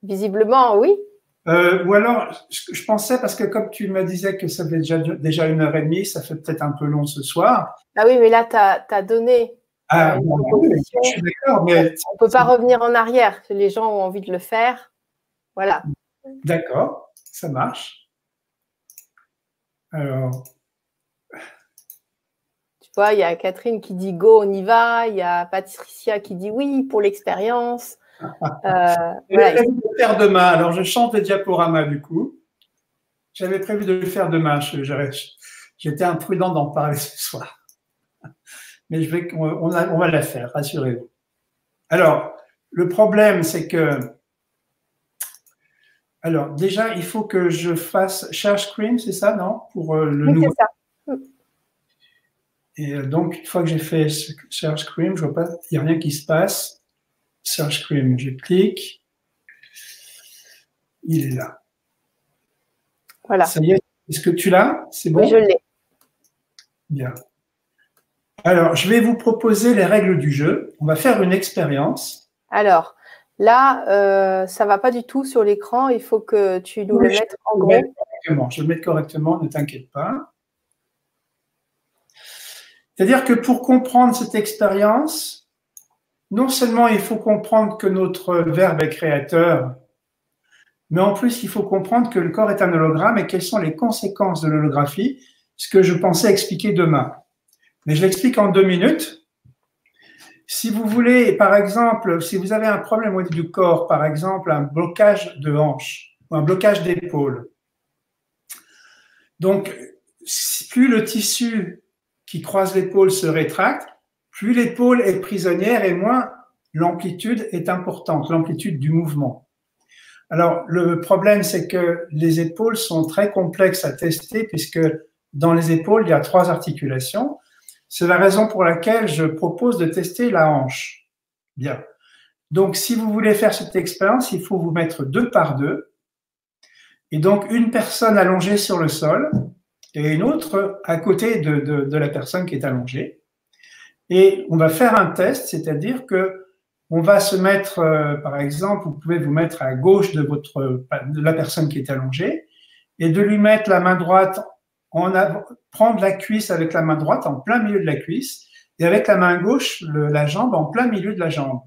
Visiblement, oui. Ou alors, je pensais, parce que comme tu me disais que ça fait déjà 1h30, ça fait peut-être un peu long ce soir. Ah oui, mais là, tu as donné une proposition. Je suis d'accord, mais… On ne peut pas revenir en arrière. Les gens ont envie de le faire. Voilà. D'accord, ça marche. Alors… Tu vois, il y a Catherine qui dit go, on y va. Il y a Patricia qui dit oui pour l'expérience. Voilà. J'avais prévu de le faire demain. Alors, je change les diaporamas du coup. J'avais prévu de le faire demain. J'étais imprudent d'en parler ce soir. Mais on va la faire, rassurez-vous. Alors, le problème, c'est que… Alors, déjà, il faut que je fasse share screen, c'est ça, non? Pour le oui, nouveau. c'est ça. Et donc, une fois que j'ai fait share screen, je vois pas, il n'y a rien qui se passe. Share screen, je clique. Il est là. Voilà. Ça y est, est-ce que tu l'as? C'est bon? Oui, je l'ai. Bien. Alors, je vais vous proposer les règles du jeu. On va faire une expérience. Alors, là, ça ne va pas du tout sur l'écran. Il faut que tu nous le mettes en gros. Je vais le mettre correctement, ne t'inquiète pas. C'est-à-dire que pour comprendre cette expérience, non seulement il faut comprendre que notre verbe est créateur, mais en plus, il faut comprendre que le corps est un hologramme et quelles sont les conséquences de l'holographie, ce que je pensais expliquer demain. Mais je l'explique en 2 minutes. Si vous voulez, par exemple, si vous avez un problème au niveau du corps, par exemple, un blocage de hanche ou un blocage d'épaule, donc, plus le tissu qui croise l'épaule se rétracte, plus l'épaule est prisonnière et moins l'amplitude est importante, l'amplitude du mouvement. Alors, le problème, c'est que les épaules sont très complexes à tester puisque dans les épaules, il y a 3 articulations. C'est la raison pour laquelle je propose de tester la hanche. Bien. Donc, si vous voulez faire cette expérience, il faut vous mettre 2 par 2. Et donc, une personne allongée sur le sol et une autre à côté de la personne qui est allongée. Et on va faire un test, c'est-à-dire que on va se mettre, par exemple, vous pouvez vous mettre à gauche de la personne qui est allongée et de lui mettre la main droite, prendre la cuisse avec la main droite en plein milieu de la cuisse et avec la main gauche, la jambe en plein milieu de la jambe.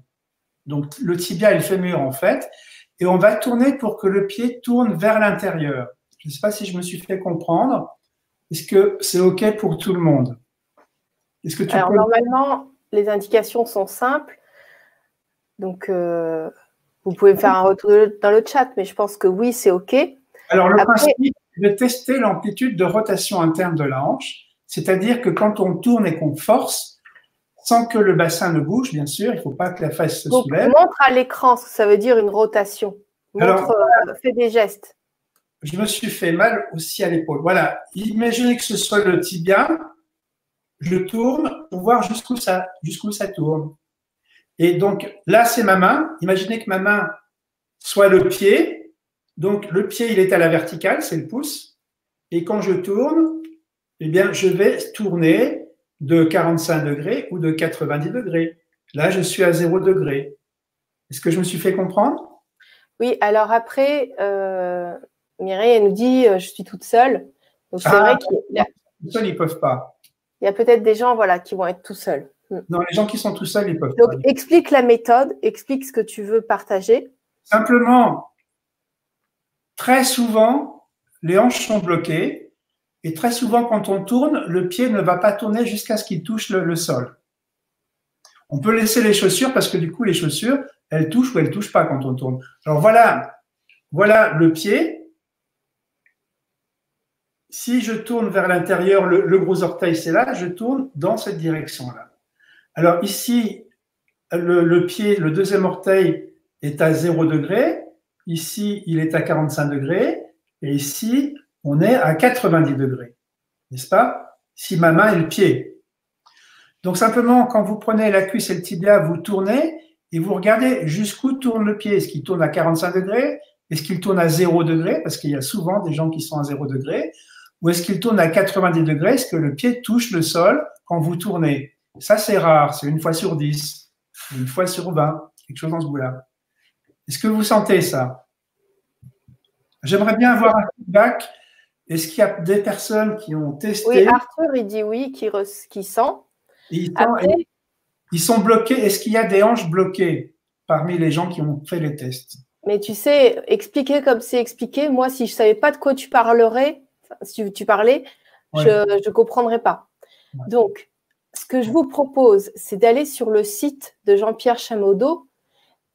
Donc, le tibia et le fémur, en fait. Et on va tourner pour que le pied tourne vers l'intérieur. Je ne sais pas si je me suis fait comprendre. Est-ce que c'est OK pour tout le monde? Est-ce que tu Alors, peux… normalement, les indications sont simples. Donc, vous pouvez me faire un retour dans le chat, mais je pense que oui, c'est OK. Alors, le principe est de tester l'amplitude de rotation interne de la hanche, c'est-à-dire que quand on tourne et qu'on force, sans que le bassin ne bouge, bien sûr, il ne faut pas que la fesse se soulève. Montre à l'écran ce que ça veut dire une rotation. Fais des gestes. Je me suis fait mal aussi à l'épaule. Voilà, imaginez que ce soit le tibia, je tourne pour voir jusqu'où ça tourne. Et donc là, c'est ma main. Imaginez que ma main soit le pied. Donc le pied, il est à la verticale, c'est le pouce. Et quand je tourne, eh bien, je vais tourner de 45 degrés ou de 90 degrés. Là, je suis à 0 degré. Est-ce que je me suis fait comprendre? Oui, alors après, Mireille, elle nous dit je suis toute seule. Donc c'est vrai qu'ils ne peuvent pas. Il y a peut-être des gens qui vont être tout seuls. Non, les gens qui sont tout seuls, ils peuvent Donc, pas. explique la méthode, explique ce que tu veux partager. Simplement, très souvent, les hanches sont bloquées Et très souvent, quand on tourne, le pied ne va pas tourner jusqu'à ce qu'il touche le sol. On peut laisser les chaussures parce que du coup, les chaussures, elles touchent ou elles ne touchent pas quand on tourne. Alors voilà le pied. Si je tourne vers l'intérieur, le gros orteil, c'est là, je tourne dans cette direction-là. Alors ici, le pied, le deuxième orteil est à 0 degré. Ici, il est à 45 degrés. Et ici, on est à 90 degrés. N'est-ce pas? Si ma main est le pied. Donc simplement, quand vous prenez la cuisse et le tibia, vous tournez et vous regardez jusqu'où tourne le pied. Est-ce qu'il tourne à 45 degrés? Est-ce qu'il tourne à 0 degré? Parce qu'il y a souvent des gens qui sont à 0 degré. Ou est-ce qu'il tourne à 90 degrés? Est-ce que le pied touche le sol quand vous tournez? Ça, c'est rare. C'est une fois sur 10, une fois sur 20, quelque chose dans ce goût-là. Est-ce que vous sentez ça? J'aimerais bien avoir un feedback. Est-ce qu'il y a des personnes qui ont testé? Oui, Arthur, il dit oui, qui sent. Après, ils sont bloqués. Est-ce qu'il y a des hanches bloquées parmi les gens qui ont fait les tests? Mais tu sais, expliquer comme c'est expliqué, moi, si je ne savais pas de quoi tu parlerais, si tu parlais, ouais, je ne comprendrais pas. Ouais. Donc, ce que je vous propose, c'est d'aller sur le site de Jean-Pierre Chamodeau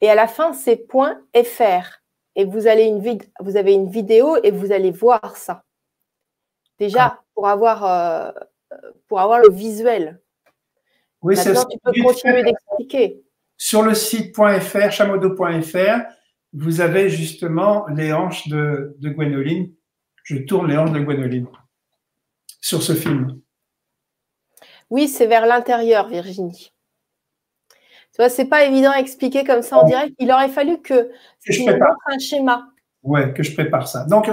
et à la fin, c'est .fr. Et vous avez une vidéo et vous allez voir ça. Déjà, pour avoir le visuel. Oui, maintenant, tu peux continuer d'expliquer. Sur le site .fr, chamodeau.fr, vous avez justement les hanches de Gwénoline. Je tourne les hanches de Gwénoline sur ce film. Oui, c'est vers l'intérieur, Virginie. Tu vois, c'est pas évident à expliquer comme ça en direct. Il aurait fallu que tu nous montres un schéma. Ouais, que je prépare ça. Donc,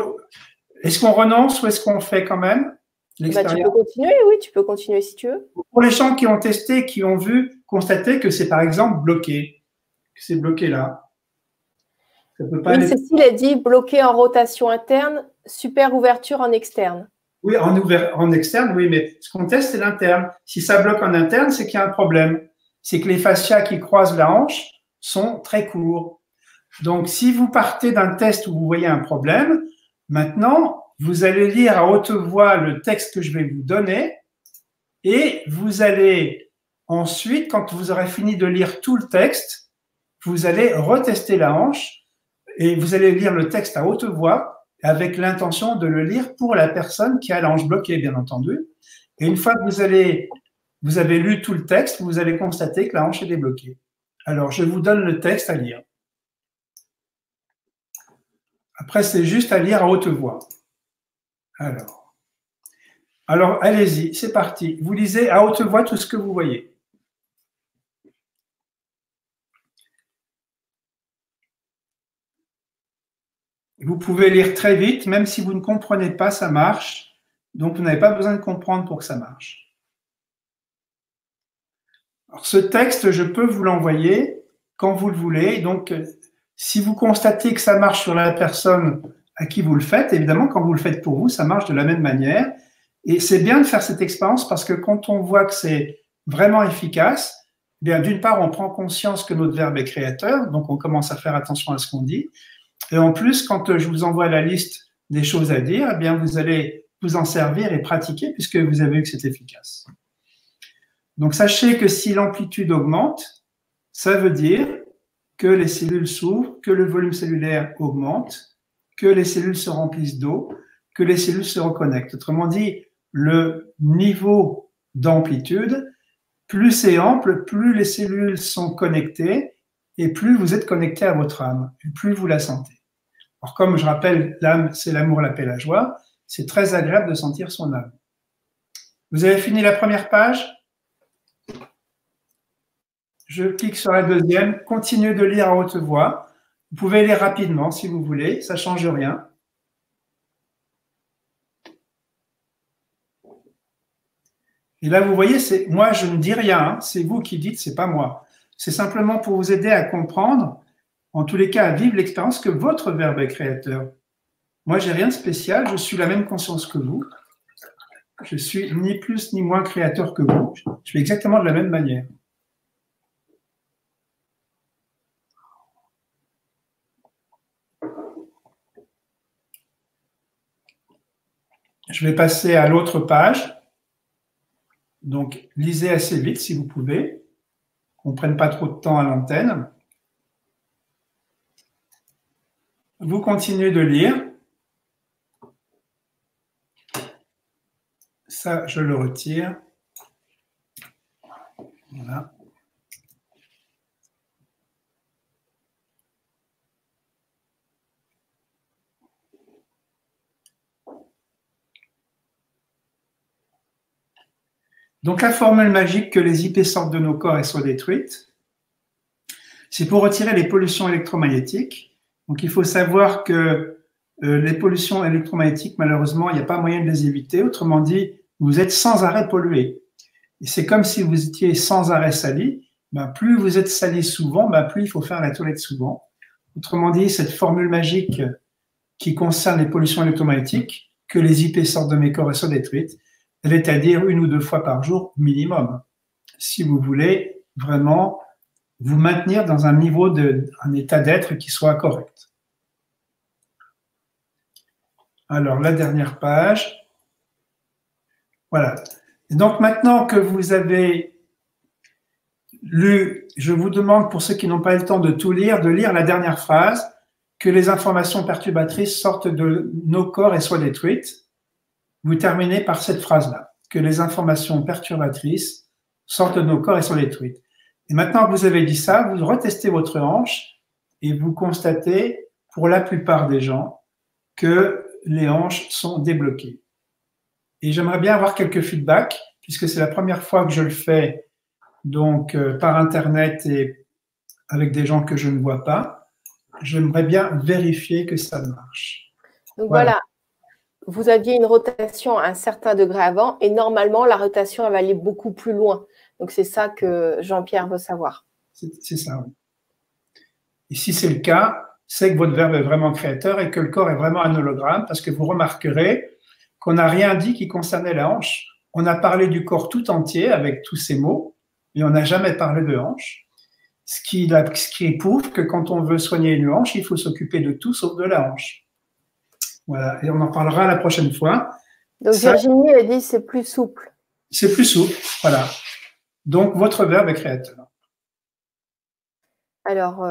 est-ce qu'on renonce ou est-ce qu'on fait quand même l'expérience? Tu peux continuer, oui, tu peux continuer si tu veux. Pour les gens qui ont testé, qui ont constaté que c'est par exemple bloqué, que c'est bloqué là. Ça peut pas Cécile a dit bloqué en rotation interne, super ouverture en externe. Oui, en externe, oui, mais ce qu'on teste, c'est l'interne. Si ça bloque en interne, c'est qu'il y a un problème. C'est que les fascias qui croisent la hanche sont très courts. Donc, si vous partez d'un test où vous voyez un problème, maintenant, vous allez lire à haute voix le texte que je vais vous donner et vous allez ensuite, quand vous aurez fini de lire tout le texte, vous allez retester la hanche et vous allez lire le texte à haute voix avec l'intention de le lire pour la personne qui a la hanche bloquée, bien entendu. Et une fois que vous avez lu tout le texte, vous allez constater que la hanche est débloquée. Alors, je vous donne le texte à lire. Après, c'est juste à lire à haute voix. Alors allez-y, c'est parti. Vous lisez à haute voix tout ce que vous voyez. Vous pouvez lire très vite, même si vous ne comprenez pas, ça marche. Donc, vous n'avez pas besoin de comprendre pour que ça marche. Alors, ce texte, je peux vous l'envoyer quand vous le voulez. Donc, si vous constatez que ça marche sur la personne à qui vous le faites, évidemment, quand vous le faites pour vous, ça marche de la même manière. Et c'est bien de faire cette expérience parce que quand on voit que c'est vraiment efficace, bien, d'une part, on prend conscience que notre verbe est créateur, donc on commence à faire attention à ce qu'on dit. Et en plus, quand je vous envoie la liste des choses à dire, eh bien, vous allez vous en servir et pratiquer puisque vous avez vu que c'est efficace. Donc, sachez que si l'amplitude augmente, ça veut dire que les cellules s'ouvrent, que le volume cellulaire augmente, que les cellules se remplissent d'eau, que les cellules se reconnectent. Autrement dit, le niveau d'amplitude, plus c'est ample, plus les cellules sont connectées et plus vous êtes connecté à votre âme, et plus vous la sentez. Alors, comme je rappelle, l'âme, c'est l'amour, la paix, la joie, c'est très agréable de sentir son âme. Vous avez fini la première page? Je clique sur la deuxième. Continuez de lire à haute voix. Vous pouvez lire rapidement si vous voulez, ça ne change rien. Et là, vous voyez, moi, je ne dis rien, c'est vous qui dites, c'est pas moi. C'est simplement pour vous aider à comprendre, en tous les cas, à vivre l'expérience que votre verbe est créateur. Moi, j'ai rien de spécial, je suis la même conscience que vous. Je suis ni plus ni moins créateur que vous. Je suis exactement de la même manière. Je vais passer à l'autre page. Donc, lisez assez vite si vous pouvez, qu'on ne prenne pas trop de temps à l'antenne. Vous continuez de lire. Ça, je le retire. Voilà. Donc, la formule magique que les IP sortent de nos corps et soient détruites, c'est pour retirer les pollutions électromagnétiques. Donc, il faut savoir que les pollutions électromagnétiques, malheureusement, il n'y a pas moyen de les éviter. Autrement dit, vous êtes sans arrêt pollué. Et c'est comme si vous étiez sans arrêt sali. Ben, plus vous êtes sali souvent, ben, plus il faut faire la toilette souvent. Autrement dit, cette formule magique qui concerne les pollutions électromagnétiques, que les IP sortent de mes corps et soient détruites, elle est à dire 1 ou 2 fois par jour minimum, si vous voulez vraiment vous maintenir dans un niveau un état d'être qui soit correct. Alors, la dernière page. Voilà. Et donc, maintenant que vous avez lu, je vous demande, pour ceux qui n'ont pas eu le temps de tout lire, de lire la dernière phrase, que les informations perturbatrices sortent de nos corps et soient détruites. Vous terminez par cette phrase-là, que les informations perturbatrices sortent de nos corps et soient détruites. Et maintenant que vous avez dit ça, vous retestez votre hanche et vous constatez, pour la plupart des gens, que les hanches sont débloquées. Et j'aimerais bien avoir quelques feedbacks, puisque c'est la première fois que je le fais donc par Internet et avec des gens que je ne vois pas. J'aimerais bien vérifier que ça marche. Donc voilà. Vous aviez une rotation à un certain degré avant et normalement, la rotation elle va aller beaucoup plus loin. Donc, c'est ça que Jean-Pierre veut savoir. C'est ça, oui. Et si c'est le cas, c'est que votre verbe est vraiment créateur et que le corps est vraiment un hologramme, parce que vous remarquerez qu'on n'a rien dit qui concernait la hanche. On a parlé du corps tout entier avec tous ces mots, mais on n'a jamais parlé de hanche. Ce qui prouve que quand on veut soigner une hanche, il faut s'occuper de tout sauf de la hanche. Voilà, et on en parlera la prochaine fois. Donc, Virginie a dit c'est plus souple. C'est plus souple, voilà. Donc, votre verbe est créateur. Alors,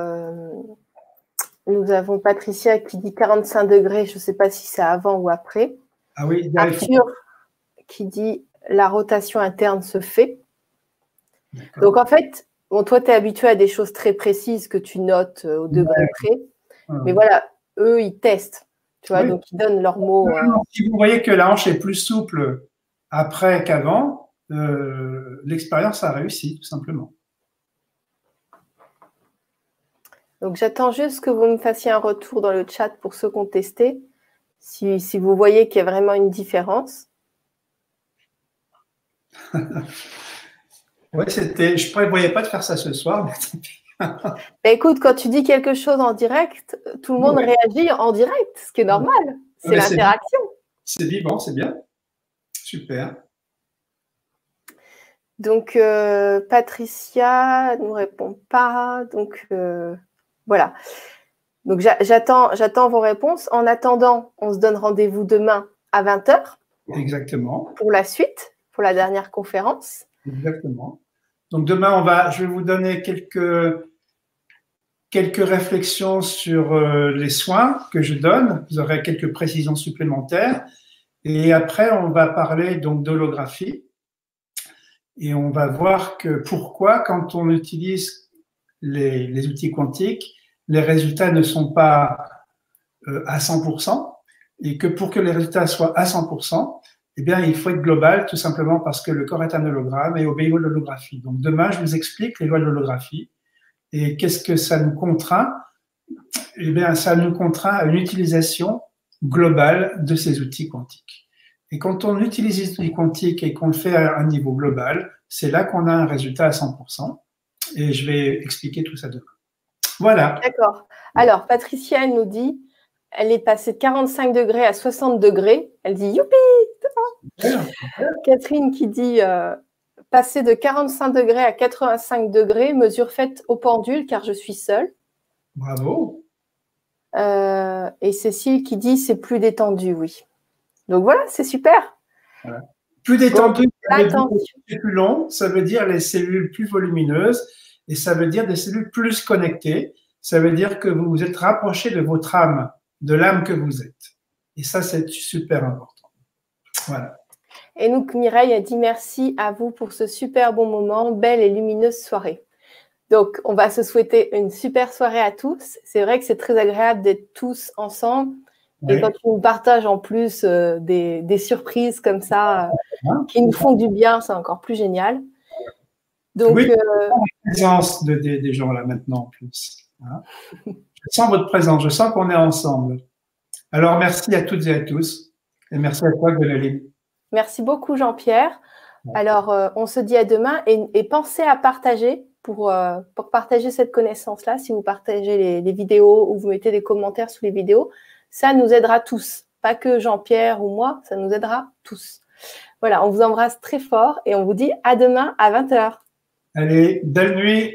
nous avons Patricia qui dit 45 degrés. Je ne sais pas si c'est avant ou après. Ah oui, Arthur qui dit la rotation interne se fait. Donc, en fait, bon, toi, tu es habitué à des choses très précises que tu notes au degré près. Mais voilà, eux, ils testent. Tu vois, donc ils donnent leurs mots. Si vous voyez que la hanche est plus souple après qu'avant, l'expérience a réussi, tout simplement. Donc, j'attends juste que vous me fassiez un retour dans le chat pour ceux qui ont testé, si vous voyez qu'il y a vraiment une différence. Oui, je ne prévoyais pas de faire ça ce soir, mais tant pis. Ben écoute, quand tu dis quelque chose en direct, tout le monde réagit en direct, ce qui est normal. C'est l'interaction. C'est vivant, c'est bien. Super. Donc, Patricia ne nous répond pas. Donc, voilà. Donc, j'attends vos réponses. En attendant, on se donne rendez-vous demain à 20 h. Exactement. Pour la suite, pour la dernière conférence. Exactement. Donc, demain, je vais vous donner quelques réflexions sur les soins que je donne. Vous aurez quelques précisions supplémentaires. Et après, on va parler donc d'holographie. Et on va voir que pourquoi, quand on utilise les outils quantiques, les résultats ne sont pas à 100%. Et que pour que les résultats soient à 100%, eh bien, il faut être global, tout simplement parce que le corps est un hologramme et obéit aux holographies. Donc, demain, je vous explique les lois de l'holographie. Et qu'est-ce que ça nous contraint? Eh bien, ça nous contraint à une utilisation globale de ces outils quantiques. Et quand on utilise les outils quantiques et qu'on le fait à un niveau global, c'est là qu'on a un résultat à 100%. Et je vais expliquer tout ça demain. Voilà. D'accord. Alors, Patricia, elle nous dit, elle est passée de 45 degrés à 60 degrés. Elle dit, youpi! Catherine qui dit... passer de 45 degrés à 85 degrés, mesure faite au pendule car je suis seule. Bravo. Et Cécile qui dit c'est plus détendu, oui. Donc voilà, c'est super. Voilà. Plus détendu, Attention. plus long, ça veut dire les cellules plus volumineuses et ça veut dire des cellules plus connectées. Ça veut dire que vous vous êtes rapproché de votre âme, de l'âme que vous êtes. Et ça, c'est super important. Voilà. Et donc, Mireille a dit merci à vous pour ce super bon moment, belle et lumineuse soirée. Donc, on va se souhaiter une super soirée à tous. C'est vrai que c'est très agréable d'être tous ensemble. Oui. Et quand tu nous partages en plus des surprises comme ça, qui nous font du bien, c'est encore plus génial. Donc, oui, la présence des gens là maintenant en plus. Hein. Je sens votre présence, je sens qu'on est ensemble. Alors, merci à toutes et à tous. Et merci à toi, Gwénoline. Merci beaucoup, Jean-Pierre. Alors, on se dit à demain et pensez à partager pour partager cette connaissance-là. Si vous partagez les vidéos ou vous mettez des commentaires sous les vidéos, ça nous aidera tous. Pas que Jean-Pierre ou moi, ça nous aidera tous. Voilà, on vous embrasse très fort et on vous dit à demain à 20h. Allez, belle nuit.